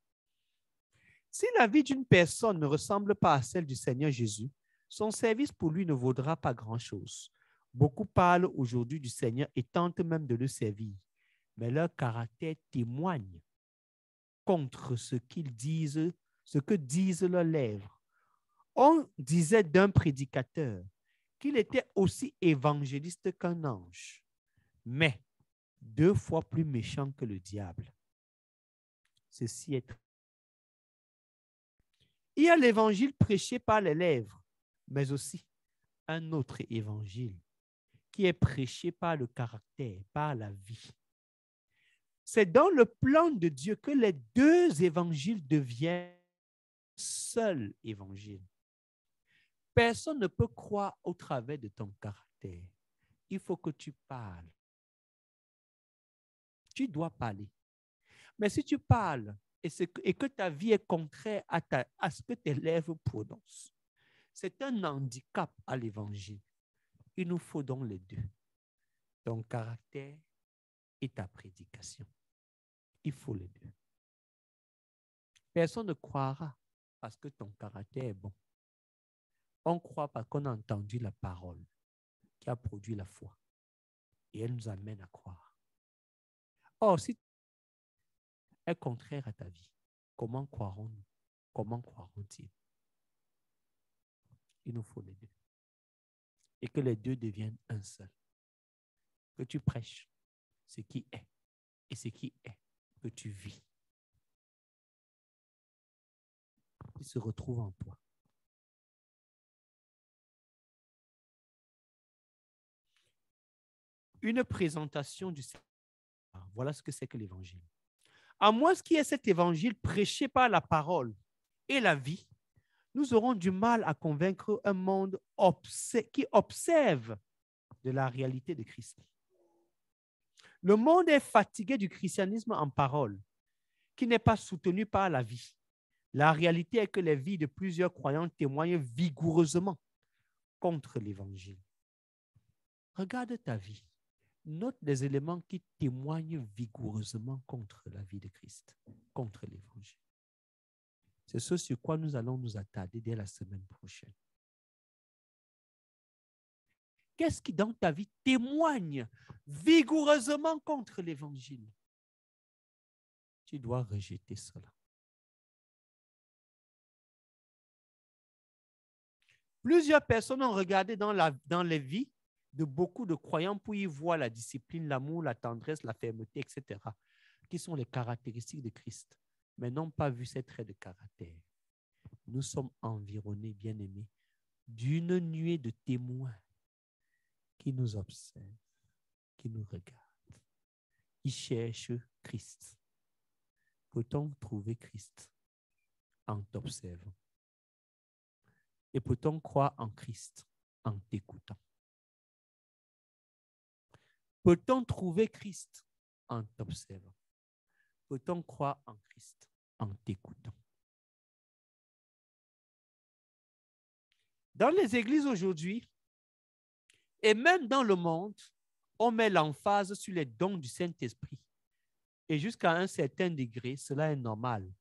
Si la vie d'une personne ne ressemble pas à celle du Seigneur Jésus, son service pour lui ne vaudra pas grand-chose. Beaucoup parlent aujourd'hui du Seigneur et tentent même de le servir, mais leur caractère témoigne contre ce qu'ils disent, ce que disent leurs lèvres. On disait d'un prédicateur qu'il était aussi évangéliste qu'un ange, mais 2 fois plus méchant que le diable. Ceci est... Il y a l'évangile prêché par les lèvres, mais aussi un autre évangile qui est prêché par le caractère, par la vie. C'est dans le plan de Dieu que les deux évangiles deviennent un seul évangile. Personne ne peut croire au travers de ton caractère. Il faut que tu parles. Tu dois parler. Mais si tu parles et que ta vie est contraire à ce que tes lèvres prononcent, c'est un handicap à l'évangile. Il nous faut donc les deux. Ton caractère et ta prédication. Il faut les deux. Personne ne croira parce que ton caractère est bon. On croit parce qu'on a entendu la parole qui a produit la foi. Et elle nous amène à croire. Or, si est contraire à ta vie, comment croirons-nous? Comment croiront-ils? Il nous faut les deux. Et que les deux deviennent un seul. Que tu prêches ce qui est et ce qui est que tu vis. Il se retrouve en toi. Une présentation du Seigneur. Voilà ce que c'est que l'évangile. À moins qu'il y ait cet évangile prêché par la parole et la vie, nous aurons du mal à convaincre un monde qui observe de la réalité de Christ. Le monde est fatigué du christianisme en parole, qui n'est pas soutenu par la vie. La réalité est que les vies de plusieurs croyants témoignent vigoureusement contre l'évangile. Regarde ta vie. Note les éléments qui témoignent vigoureusement contre la vie de Christ, contre l'évangile. C'est ce sur quoi nous allons nous attarder dès la semaine prochaine. Qu'est-ce qui dans ta vie témoigne vigoureusement contre l'évangile? Tu dois rejeter cela. Plusieurs personnes ont regardé dans les vies de beaucoup de croyants pour y voir la discipline, l'amour, la tendresse, la fermeté, etc., qui sont les caractéristiques de Christ, mais n'ont pas vu ces traits de caractère. Nous sommes environnés, bien-aimés, d'une nuée de témoins qui nous observent, qui nous regardent. Ils cherchent Christ. Peut-on trouver Christ en t'observant? Et peut-on croire en Christ en t'écoutant? Peut-on trouver Christ en t'observant? Peut-on croire en Christ en t'écoutant? Dans les églises aujourd'hui, et même dans le monde, on met l'emphase sur les dons du Saint-Esprit. Et jusqu'à un certain degré, cela est normal,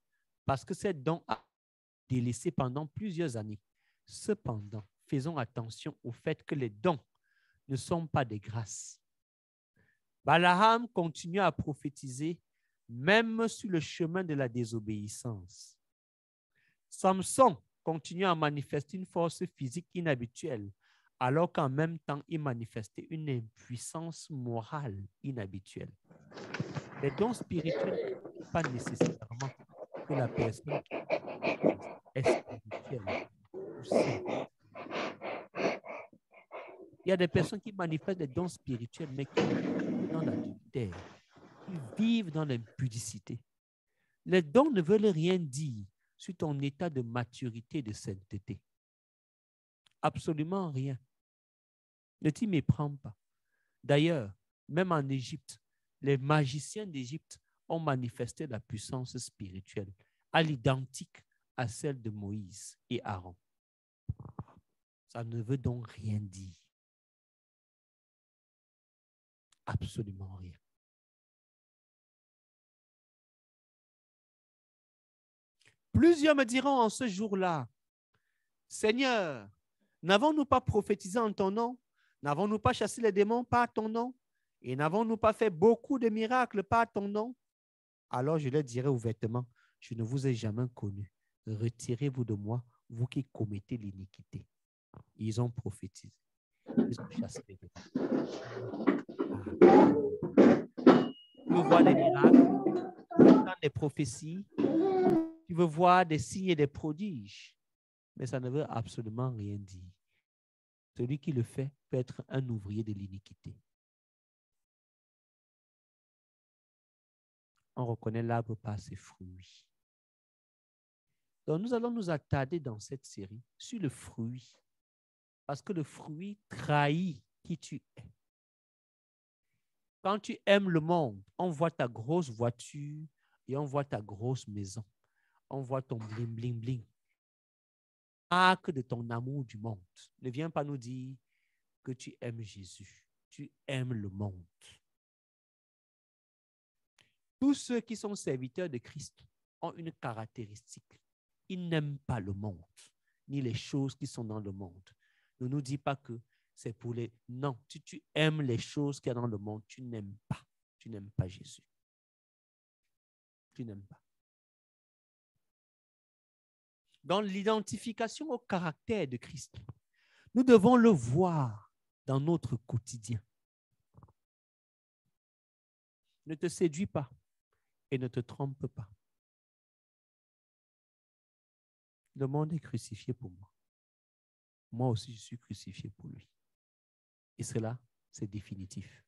parce que ces dons ont été délaissés pendant plusieurs années. Cependant, faisons attention au fait que les dons ne sont pas des grâces. Balaam continue à prophétiser même sur le chemin de la désobéissance. Samson continue à manifester une force physique inhabituelle, alors qu'en même temps, il manifestait une impuissance morale inhabituelle. Les dons spirituels ne sont pas nécessairement que la personne est spirituelle ou sainte. Il y a des personnes qui manifestent des dons spirituels, mais qui vivent dans l'adultère, qui vivent dans l'impudicité. Les dons ne veulent rien dire sur ton état de maturité et de sainteté. Absolument rien. Ne t'y méprends pas. D'ailleurs, même en Égypte, les magiciens d'Égypte ont manifesté la puissance spirituelle à l'identique à celle de Moïse et Aaron. Ça ne veut donc rien dire. Absolument rien. Plusieurs me diront en ce jour-là, Seigneur, n'avons-nous pas prophétisé en ton nom? N'avons-nous pas chassé les démons par ton nom? Et n'avons-nous pas fait beaucoup de miracles par ton nom? Alors je leur dirai ouvertement, je ne vous ai jamais connu. Retirez-vous de moi, vous qui commettez l'iniquité. Ils ont prophétisé. Ils ont chassé les démons. Tu veux voir des miracles, des prophéties, tu veux voir des signes et des prodiges, mais ça ne veut absolument rien dire. Celui qui le fait peut être un ouvrier de l'iniquité. On reconnaît l'arbre par ses fruits. Donc, nous allons nous attarder dans cette série sur le fruit. Parce que le fruit trahit qui tu es. Quand tu aimes le monde, on voit ta grosse voiture et on voit ta grosse maison. On voit ton bling, bling, bling. Marque de ton amour du monde. Ne viens pas nous dire que tu aimes Jésus. Tu aimes le monde. Tous ceux qui sont serviteurs de Christ ont une caractéristique. Ils n'aiment pas le monde, ni les choses qui sont dans le monde. Ne nous dis pas que c'est pour les... Non, si tu aimes les choses qu'il y a dans le monde, tu n'aimes pas. Tu n'aimes pas Jésus. Tu n'aimes pas. Dans l'identification au caractère de Christ, nous devons le voir dans notre quotidien. Ne te séduis pas et ne te trompe pas. Le monde est crucifié pour moi. Moi aussi, je suis crucifié pour lui. Et cela, c'est définitif.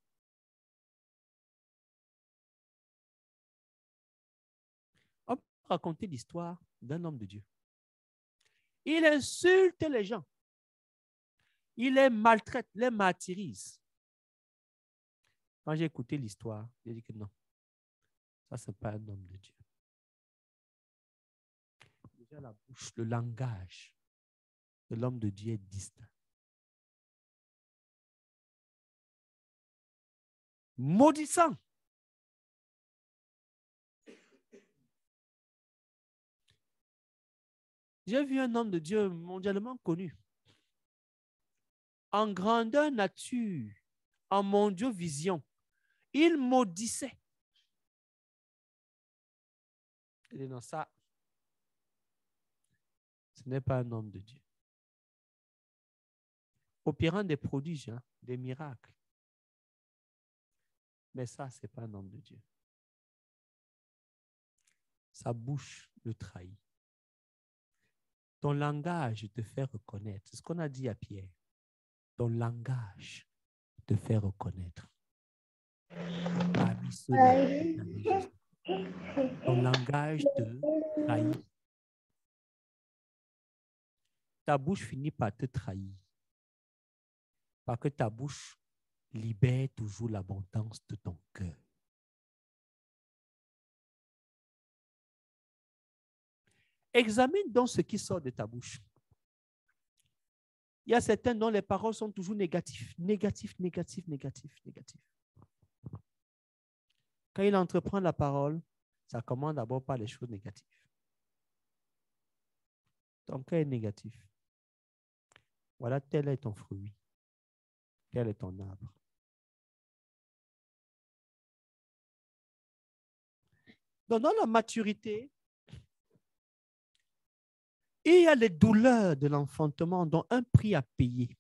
On peut raconter l'histoire d'un homme de Dieu. Il insulte les gens. Il les maltraite, les martyrise. Quand j'ai écouté l'histoire, j'ai dit que non, ça, ce n'est pas un homme de Dieu. Déjà, la bouche, le langage de l'homme de Dieu est distinct. Maudissant. J'ai vu un homme de Dieu mondialement connu. En grandeur nature, en mondiovision, il maudissait. Il dit non, ça, ce n'est pas un homme de Dieu. Opérant des prodiges, hein, des miracles. Mais ça, ce n'est pas un homme de Dieu. Sa bouche le trahit. Ton langage te fait reconnaître. C'est ce qu'on a dit à Pierre. Ton langage te fait reconnaître. Parmi ceux-là qui t'aiment Jésus. Ton langage te trahit. Ta bouche finit par te trahir. Parce que ta bouche libère toujours l'abondance de ton cœur. Examine donc ce qui sort de ta bouche. Il y a certains dont les paroles sont toujours négatives. Négatif. Quand il entreprend la parole, ça commence d'abord par les choses négatives. Ton cœur est négatif. Voilà, tel est ton fruit. Tel est ton arbre. Donc, dans la maturité, il y a les douleurs de l'enfantement dont un prix à payer.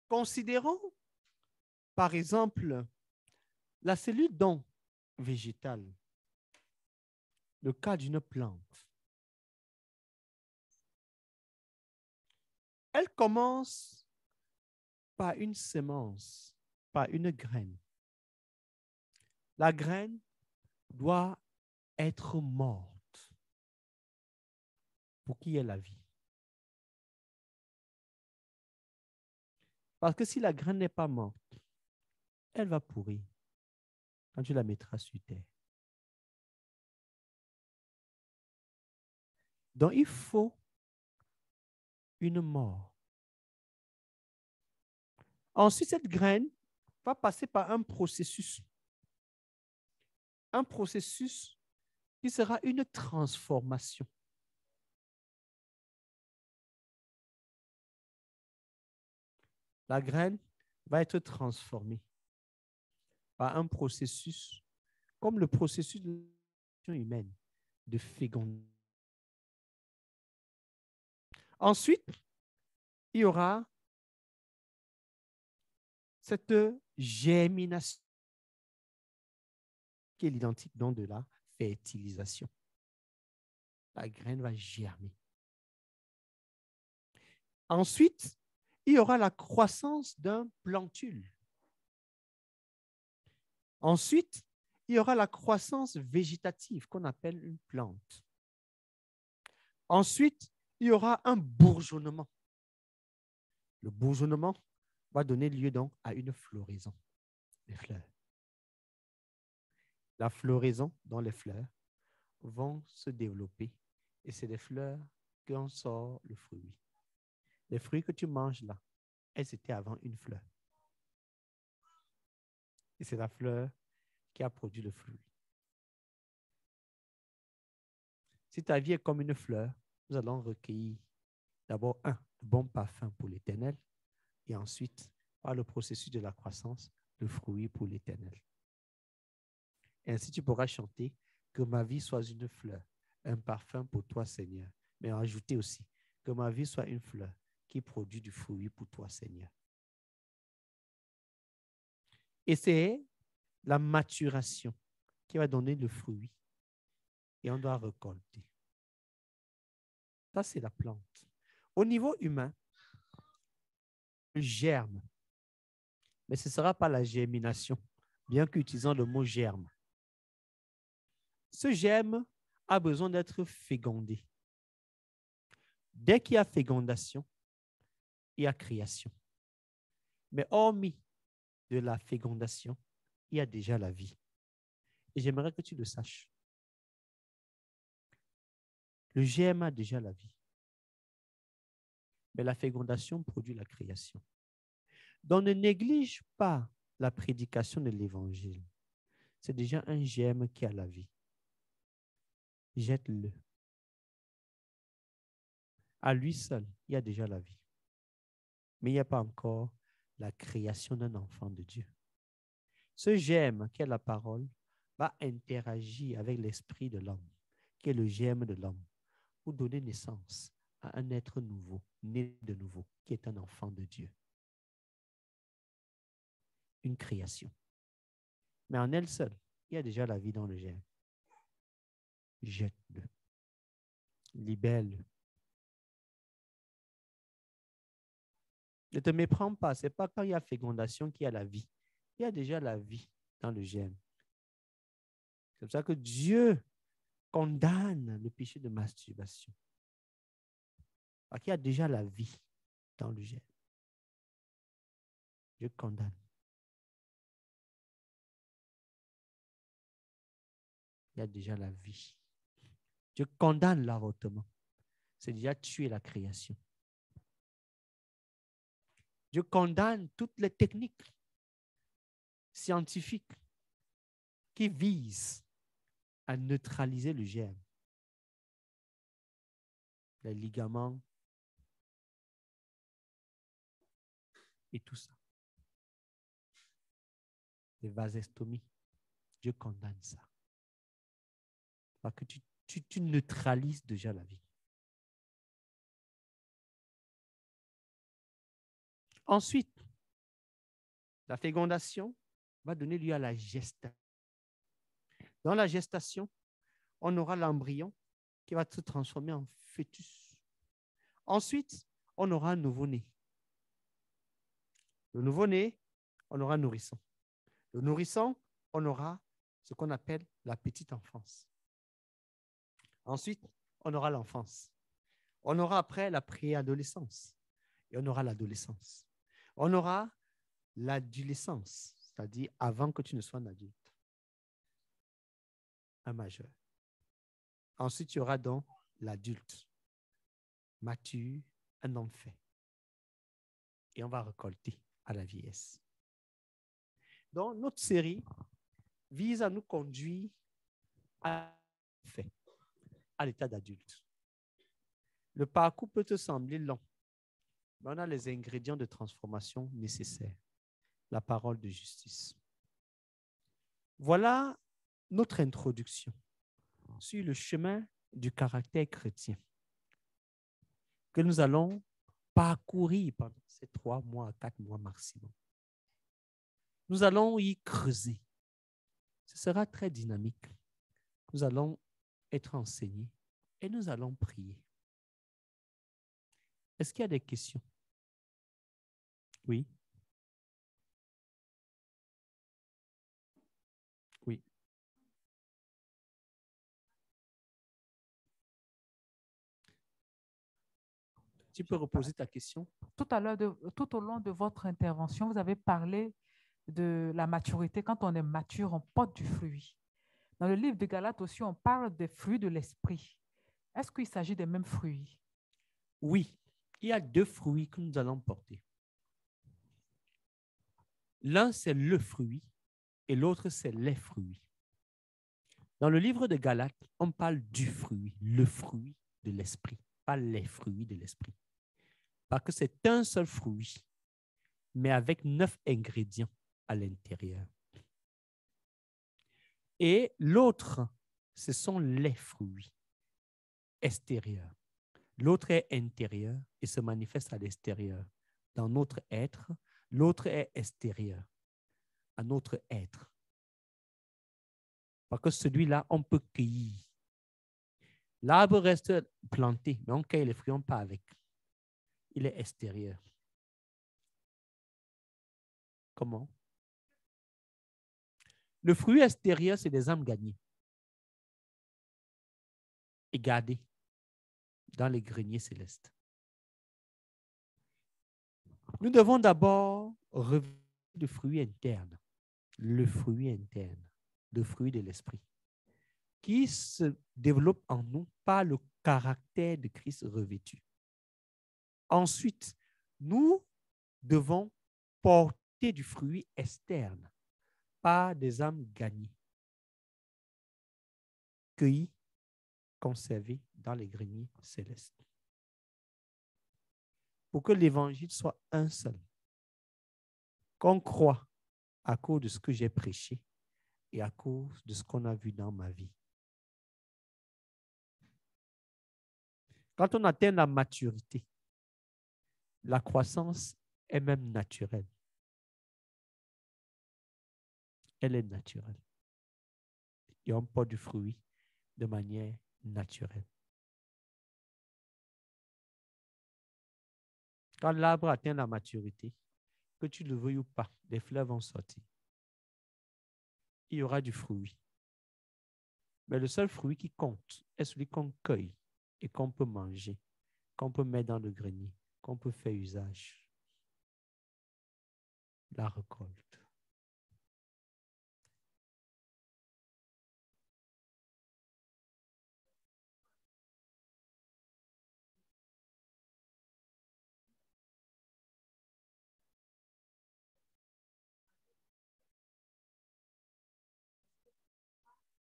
Considérons, par exemple, la cellule don végétale, le cas d'une plante. Elle commence par une semence, par une graine. La graine doit être morte pour qu'il y ait la vie. Parce que si la graine n'est pas morte, elle va pourrir quand tu la mettras sur terre. Donc, il faut une mort. Ensuite, cette graine va passer par un processus. Un processus qui sera une transformation. La graine va être transformée par un processus comme le processus de l'évolution humaine, de fécondation. Ensuite, il y aura cette germination qui est l'identique donc de la fertilisation. La graine va germer. Ensuite, il y aura la croissance d'un plantule. Ensuite, il y aura la croissance végétative qu'on appelle une plante. Ensuite, il y aura un bourgeonnement. Le bourgeonnement va donner lieu donc à une floraison des fleurs. La floraison dans les fleurs vont se développer et c'est des fleurs qu'en sort le fruit. Les fruits que tu manges là, elles étaient avant une fleur. Et c'est la fleur qui a produit le fruit. Si ta vie est comme une fleur, nous allons recueillir d'abord le bon parfum pour l'Éternel et ensuite, par le processus de la croissance, le fruit pour l'Éternel. Et ainsi, tu pourras chanter que ma vie soit une fleur, un parfum pour toi, Seigneur. Mais ajouter aussi que ma vie soit une fleur qui produit du fruit pour toi, Seigneur. Et c'est la maturation qui va donner le fruit et on doit récolter. Ça, c'est la plante. Au niveau humain, le germe, mais ce ne sera pas la germination, bien qu'utilisant le mot germe. Ce germe a besoin d'être fécondé. Dès qu'il y a fécondation, il y a création. Mais hormis de la fécondation, il y a déjà la vie. Et j'aimerais que tu le saches. Le germe a déjà la vie. Mais la fécondation produit la création. Donc ne néglige pas la prédication de l'évangile. C'est déjà un germe qui a la vie. Jette-le. À lui seul, il y a déjà la vie. Mais il n'y a pas encore la création d'un enfant de Dieu. Ce germe qui est la parole va interagir avec l'esprit de l'homme, qui est le germe de l'homme, pour donner naissance à un être nouveau, né de nouveau, qui est un enfant de Dieu. Une création. Mais en elle seule, il y a déjà la vie dans le germe. Jette-le. Libère-le. Ne te méprends pas, ce n'est pas quand il y a fécondation qu'il y a la vie. Il y a déjà la vie dans le germe. C'est pour ça que Dieu condamne le péché de masturbation. Parce qu'il y a déjà la vie dans le germe. Dieu condamne. Il y a déjà la vie. Dieu condamne l'avortement. C'est déjà tuer la création. Dieu condamne toutes les techniques scientifiques qui visent à neutraliser le germe. Les ligaments et tout ça. Les vasestomies. Dieu condamne ça. Parce que tu neutralises déjà la vie. Ensuite, la fécondation va donner lieu à la gestation. Dans la gestation, on aura l'embryon qui va se transformer en fœtus. Ensuite, on aura un nouveau-né. Le nouveau-né, on aura un nourrisson. Le nourrisson, on aura ce qu'on appelle la petite enfance. Ensuite, on aura l'enfance. On aura après la préadolescence. Et on aura l'adolescence. On aura l'adolescence, c'est-à-dire avant que tu ne sois un adulte, un majeur. Ensuite, il y aura donc l'adulte, mature, un homme fait. Et on va récolter à la vieillesse. Donc, notre série vise à nous conduire à fait, à l'état d'adulte. Le parcours peut te sembler long, mais on a les ingrédients de transformation nécessaires. La parole de justice. Voilà notre introduction sur le chemin du caractère chrétien que nous allons parcourir pendant ces 3 mois à 4 mois maximum. Nous allons y creuser. Ce sera très dynamique. Nous allons être enseignés et nous allons prier. Est-ce qu'il y a des questions? Oui. Oui. Tu peux reposer ta question? Tout à l'heure, tout au long de votre intervention, vous avez parlé de la maturité. Quand on est mature, on porte du fruit. Dans le livre de Galates aussi, on parle des fruits de l'esprit. Est-ce qu'il s'agit des mêmes fruits? Oui. Il y a 2 fruits que nous allons porter. L'un, c'est le fruit et l'autre, c'est les fruits. Dans le livre de Galates, on parle du fruit, le fruit de l'esprit, pas les fruits de l'esprit. Parce que c'est un seul fruit, mais avec 9 ingrédients à l'intérieur. Et l'autre, ce sont les fruits extérieurs. L'autre est intérieur et se manifeste à l'extérieur. Dans notre être, l'autre est extérieur à notre être. Parce que celui-là, on peut cueillir. L'arbre reste planté, mais on cueille les fruits, on part avec. Il est extérieur. Comment? Le fruit extérieur, c'est des âmes gagnées et gardées dans les greniers célestes. Nous devons d'abord revenir le fruit interne, le fruit de l'esprit, qui se développe en nous par le caractère de Christ revêtu. Ensuite, nous devons porter du fruit externe par des âmes gagnées, cueillies, conservées dans les greniers célestes. Pour que l'évangile soit un seul, qu'on croit à cause de ce que j'ai prêché et à cause de ce qu'on a vu dans ma vie. Quand on atteint la maturité, la croissance est même naturelle. Elle est naturelle. Et on porte du fruit de manière naturelle. Quand l'arbre atteint la maturité, que tu le veuilles ou pas, les fleurs vont sortir. Il y aura du fruit. Mais le seul fruit qui compte est celui qu'on cueille et qu'on peut manger, qu'on peut mettre dans le grenier, qu'on peut faire usage. La récolte.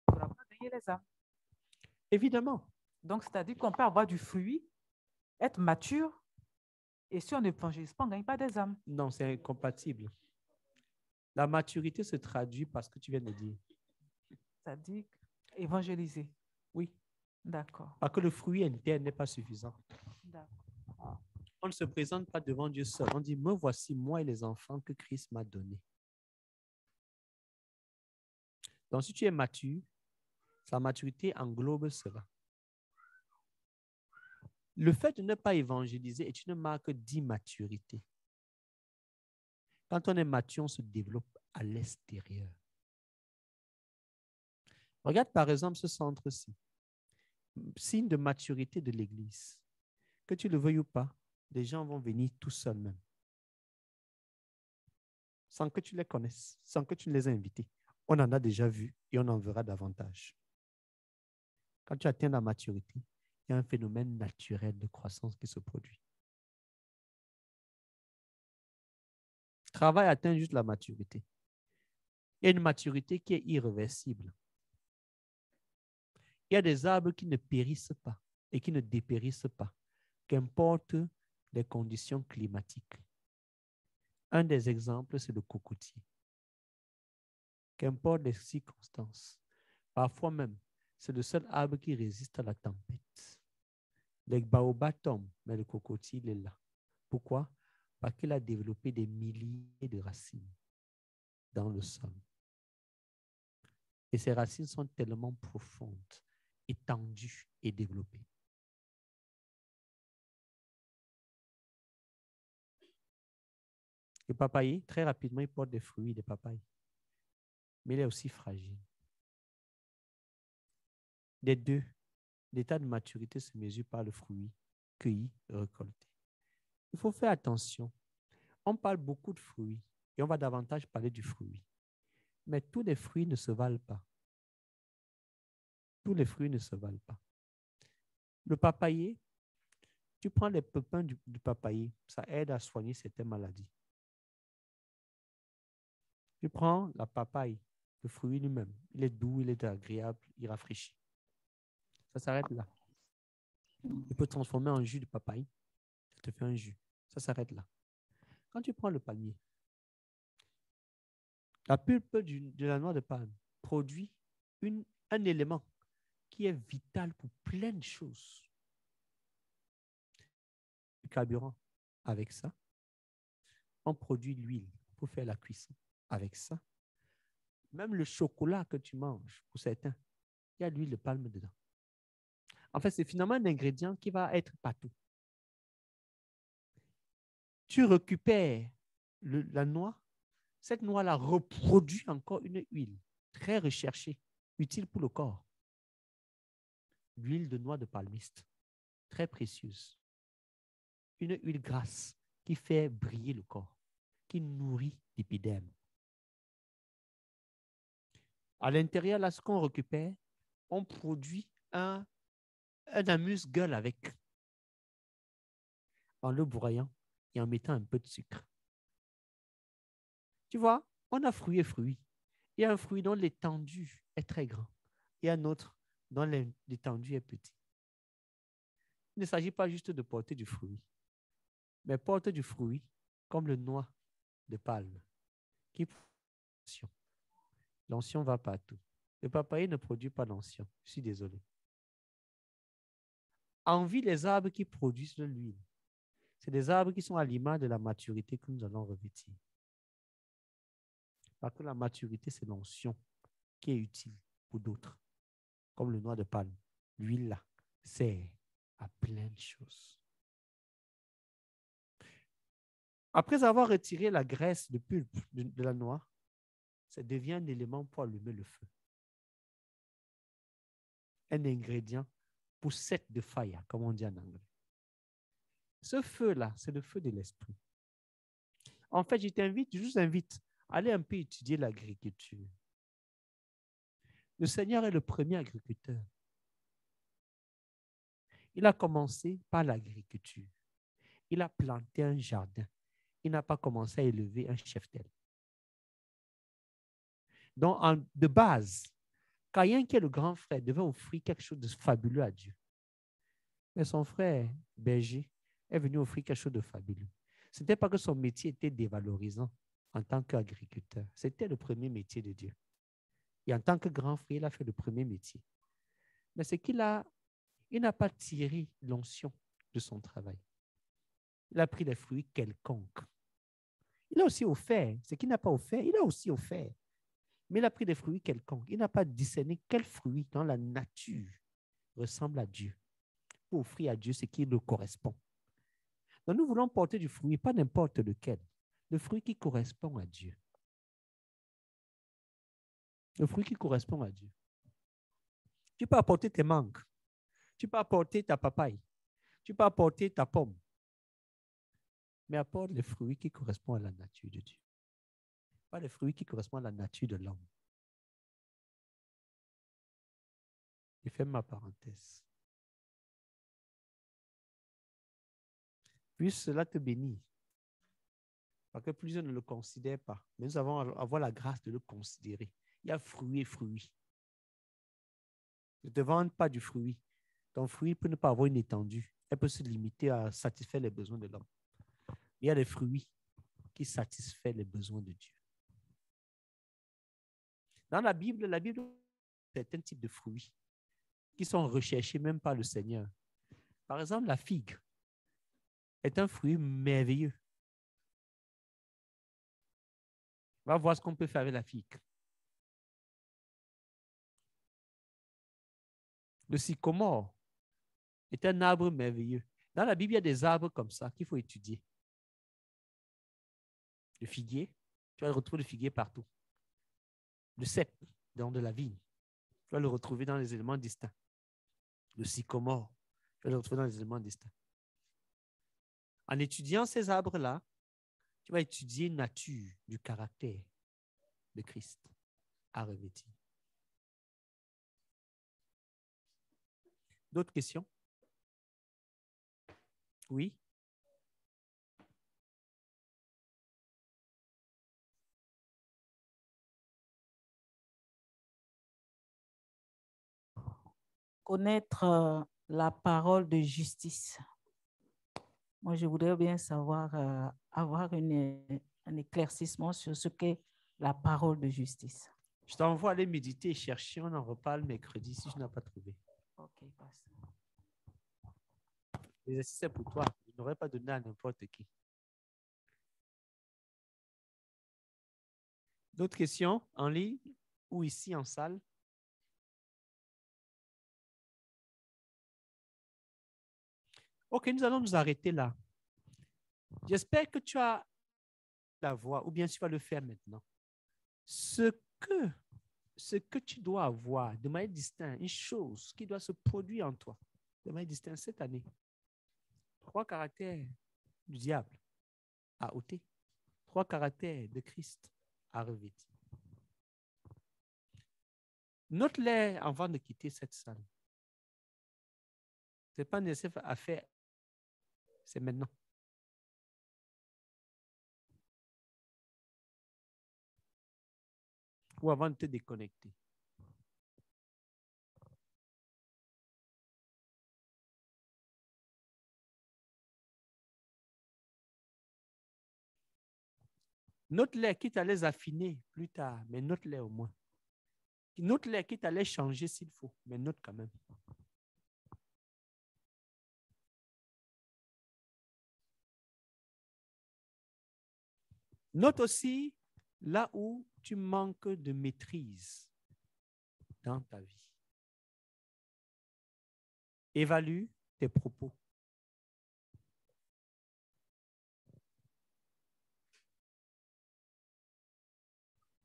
On ne pourra pas gagner les âmes. Évidemment. Donc, c'est-à-dire qu'on peut avoir du fruit, être mature, et si on n'évangélise pas, on ne gagne pas des âmes. Non, c'est incompatible. La maturité se traduit par ce que tu viens de dire. C'est-à-dire évangéliser. Oui. D'accord. Parce que le fruit interne n'est pas suffisant. D'accord. On ne se présente pas devant Dieu seul. On dit, me voici moi et les enfants que Christ m'a donnés. Donc, si tu es mature, sa maturité englobe cela. Le fait de ne pas évangéliser est une marque d'immaturité. Quand on est mature, on se développe à l'extérieur. Regarde par exemple ce centre-ci. Signe de maturité de l'Église. Que tu le veuilles ou pas, les gens vont venir tout seuls même. Sans que tu les connaisses, sans que tu les aies invités. On en a déjà vu et on en verra davantage. Quand tu atteins la maturité, il y a un phénomène naturel de croissance qui se produit. Le travail atteint juste la maturité. Il y a une maturité qui est irréversible. Il y a des arbres qui ne périssent pas et qui ne dépérissent pas, qu'importe les conditions climatiques. Un des exemples, c'est le cocotier. Qu'importe les circonstances. Parfois même, c'est le seul arbre qui résiste à la tempête. Les baobabs tombent, mais le cocotier, il est là. Pourquoi? Parce qu'il a développé des milliers de racines dans le sol. Et ces racines sont tellement profondes, étendues et développées. Le papayer, très rapidement, il porte des fruits, des papayes. Mais il est aussi fragile. Des deux, l'état de maturité se mesure par le fruit cueilli, récolté. Il faut faire attention. On parle beaucoup de fruits et on va davantage parler du fruit. Mais tous les fruits ne se valent pas. Tous les fruits ne se valent pas. Le papayer, tu prends les pépins du papayer, ça aide à soigner certaines maladies. Tu prends la papaye, le fruit lui-même, il est doux, il est agréable, il rafraîchit. Ça s'arrête là. Il peut transformer en jus de papaye, ça te fait un jus. Ça s'arrête là. Quand tu prends le palmier, la pulpe de la noix de palme produit un élément qui est vital pour plein de choses. Du carburant, avec ça. On produit l'huile pour faire la cuisson, avec ça. Même le chocolat que tu manges, pour certains, il y a l'huile de palme dedans. En fait, c'est finalement un ingrédient qui va être partout. Tu récupères la noix, cette noix-là reproduit encore une huile très recherchée, utile pour le corps. L'huile de noix de palmiste, très précieuse. Une huile grasse qui fait briller le corps, qui nourrit l'épiderme. À l'intérieur, là, ce qu'on récupère, on produit un amuse-gueule avec, en le broyant et en mettant un peu de sucre. Tu vois, on a fruits et fruits. Il y a un fruit dont l'étendue est très grand et un autre dont l'étendue est petit. Il ne s'agit pas juste de porter du fruit, mais porter du fruit comme le noix de palme qui produit l'onction. L'onction va partout. Le papayer ne produit pas d'onction. Je suis désolé. Envie les arbres qui produisent de l'huile. C'est des arbres qui sont à l'image de la maturité que nous allons revêtir. Parce que la maturité, c'est l'onction qui est utile pour d'autres, comme le noix de palme. L'huile, là, sert à plein de choses. Après avoir retiré la graisse de pulpe de la noix, ça devient un élément pour allumer le feu. Un ingrédient pour set de fire, comme on dit en anglais. Ce feu-là, c'est le feu de l'esprit. En fait, je vous invite à aller un peu étudier l'agriculture. Le Seigneur est le premier agriculteur. Il a commencé par l'agriculture. Il a planté un jardin. Il n'a pas commencé à élever un cheptel. Donc, de base, Caïn, qui est le grand frère, devait offrir quelque chose de fabuleux à Dieu. Mais son frère, berger, est venu offrir quelque chose de fabuleux. Ce n'était pas que son métier était dévalorisant en tant qu'agriculteur. C'était le premier métier de Dieu. Et en tant que grand frère, il a fait le premier métier. Mais c'est il n'a pas tiré l'onction de son travail. Il a pris des fruits quelconques. Il a aussi offert. Ce qu'il n'a pas offert, il a aussi offert. Mais il a pris des fruits quelconques. Il n'a pas discerné quel fruit dans la nature ressemble à Dieu pour offrir à Dieu ce qui le correspond. Donc nous voulons porter du fruit, pas n'importe lequel. Le fruit qui correspond à Dieu. Le fruit qui correspond à Dieu. Tu peux apporter tes mangues. Tu peux apporter ta papaye. Tu peux apporter ta pomme. Mais apporte les fruits qui correspondent à la nature de Dieu. Pas les fruits qui correspondent à la nature de l'homme. Je ferme ma parenthèse. Puisse cela te bénir. Parce que plusieurs ne le considèrent pas. Mais nous avons avoir la grâce de le considérer. Il y a fruit et fruit. Ne te vante pas du fruit. Ton fruit peut ne pas avoir une étendue. Elle peut se limiter à satisfaire les besoins de l'homme. Il y a des fruits qui satisfont les besoins de Dieu. Dans la Bible, certains types de fruits qui sont recherchés même par le Seigneur. Par exemple, la figue est un fruit merveilleux. On va voir ce qu'on peut faire avec la figue. Le sycomore est un arbre merveilleux. Dans la Bible, il y a des arbres comme ça qu'il faut étudier. Le figuier, tu vas retrouver le figuier partout. Le cep, donc de la vigne, tu vas le retrouver dans les éléments distincts. Le sycomore, tu vas le retrouver dans les éléments distincts. En étudiant ces arbres-là, tu vas étudier la nature du caractère de Christ à revêtir. D'autres questions? Oui? Connaître la parole de justice. Moi, je voudrais bien savoir, avoir un éclaircissement sur ce qu'est la parole de justice. Je t'envoie aller méditer et chercher. On en reparle mercredi si je n'ai pas trouvé. Ok, pasteur. L'exercice est pour toi. Je n'aurais pas donné à n'importe qui. D'autres questions en ligne ou ici en salle? Ok, nous allons nous arrêter là. J'espère que tu as la voix, ou bien tu vas le faire maintenant. Ce que tu dois avoir de manière distincte, une chose qui doit se produire en toi de manière distincte cette année. 3 caractères du diable à ôter. 3 caractères de Christ à revêtir. Note-les avant de quitter cette salle. Ce n'est pas nécessaire à faire. C'est maintenant. Ou avant de te déconnecter. Note-les, quitte à les affiner plus tard, mais note-les au moins. Note-les, quitte à les changer s'il faut, mais note quand même. Note aussi là où tu manques de maîtrise dans ta vie. Évalue tes propos.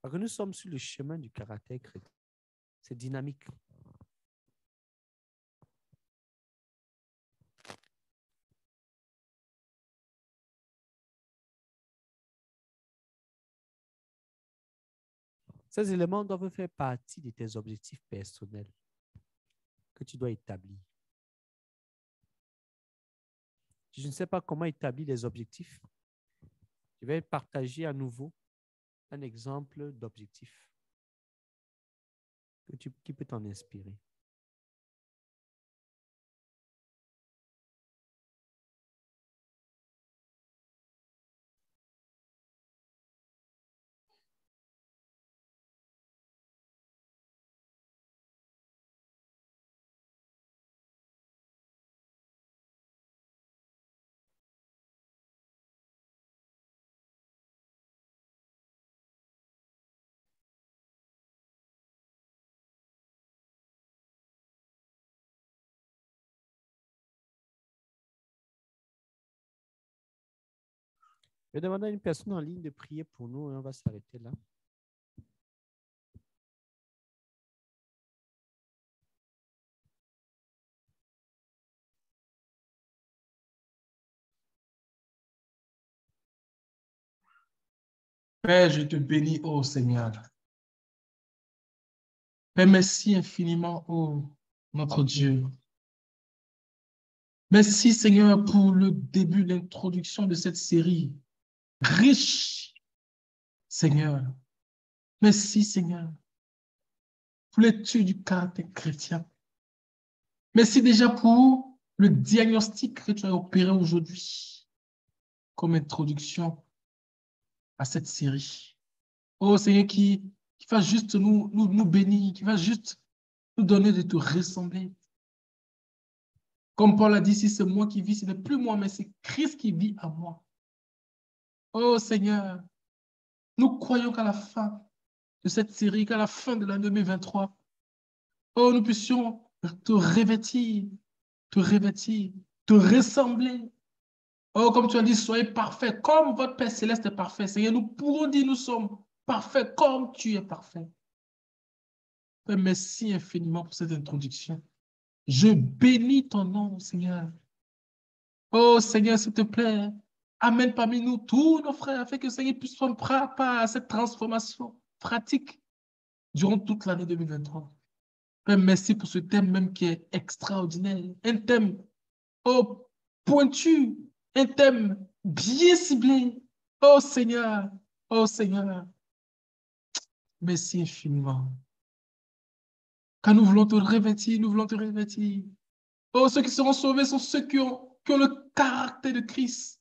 Parce que nous sommes sur le chemin du caractère chrétien. C'est dynamique. Ces éléments doivent faire partie de tes objectifs personnels que tu dois établir. Je ne sais pas comment établir les objectifs. Je vais partager à nouveau un exemple d'objectif qui peut t'en inspirer. Je vais demander à une personne en ligne de prier pour nous et on va s'arrêter là. Père, je te bénis, ô Seigneur. Père, merci infiniment, ô notre Dieu. Merci, Seigneur, pour le début, l'introduction de cette série riche, Seigneur. Merci, Seigneur, pour l'étude du caractère chrétien. Merci déjà pour le diagnostic que tu as opéré aujourd'hui comme introduction à cette série. Oh Seigneur, qui va juste nous bénir, qui va juste nous donner de te ressembler. Comme Paul a dit, si c'est moi qui vis, ce n'est plus moi, mais c'est Christ qui vit en moi. Oh Seigneur, nous croyons qu'à la fin de cette série, qu'à la fin de l'année 2023, oh, nous puissions te revêtir, te ressembler Oh, comme tu as dit, soyez parfaits, comme votre Père Céleste est parfait. Seigneur, nous pourrons dire, nous sommes parfaits, comme tu es parfait. Père, merci infiniment pour cette introduction. Je bénis ton nom, Seigneur. Oh, Seigneur, s'il te plaît, amène parmi nous tous nos frères, afin que, Seigneur, puisse prendre part à cette transformation pratique durant toute l'année 2023. Père, merci pour ce thème même qui est extraordinaire. Un thème, oh, pointu, un thème bien ciblé. Oh Seigneur, oh Seigneur, merci infiniment. Quand nous voulons te revêtir, nous voulons te revêtir. Oh, ceux qui seront sauvés sont ceux qui ont le caractère de Christ.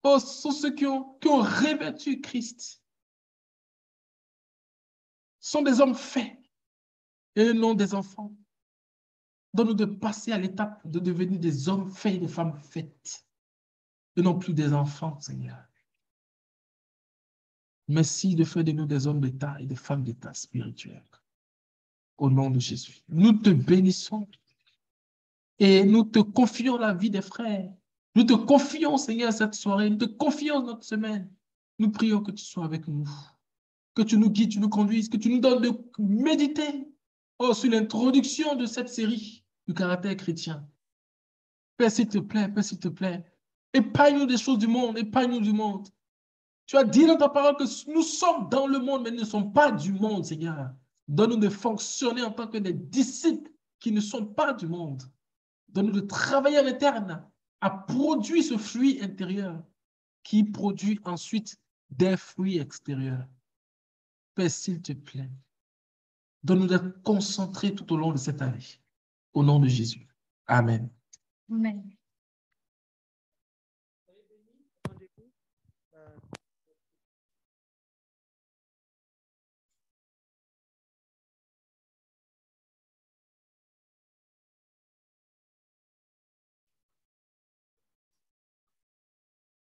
Oh, ce sont ceux qui ont revêtu Christ. Ce sont des hommes faits et non des enfants. Donne-nous de passer à l'étape de devenir des hommes faits et des femmes faites. Et non plus des enfants, Seigneur. Merci de faire de nous des hommes d'État et des femmes d'État spirituelles. Au nom de Jésus. Nous te bénissons et nous te confions la vie des frères. Nous te confions, Seigneur, cette soirée. Nous te confions notre semaine. Nous prions que tu sois avec nous. Que tu nous guides, tu nous conduises, que tu nous donnes de méditer sur l'introduction de cette série du caractère chrétien. Père, s'il te plaît, Père, s'il te plaît. Épargne-nous des choses du monde, épargne-nous du monde. Tu as dit dans ta parole que nous sommes dans le monde, mais nous ne sommes pas du monde, Seigneur. Donne-nous de fonctionner en tant que des disciples qui ne sont pas du monde. Donne-nous de travailler à l'interne, à produire ce fruit intérieur qui produit ensuite des fruits extérieurs. Père, s'il te plaît, donne-nous d'être concentrés tout au long de cette année. Au nom de Jésus. Amen. Amen.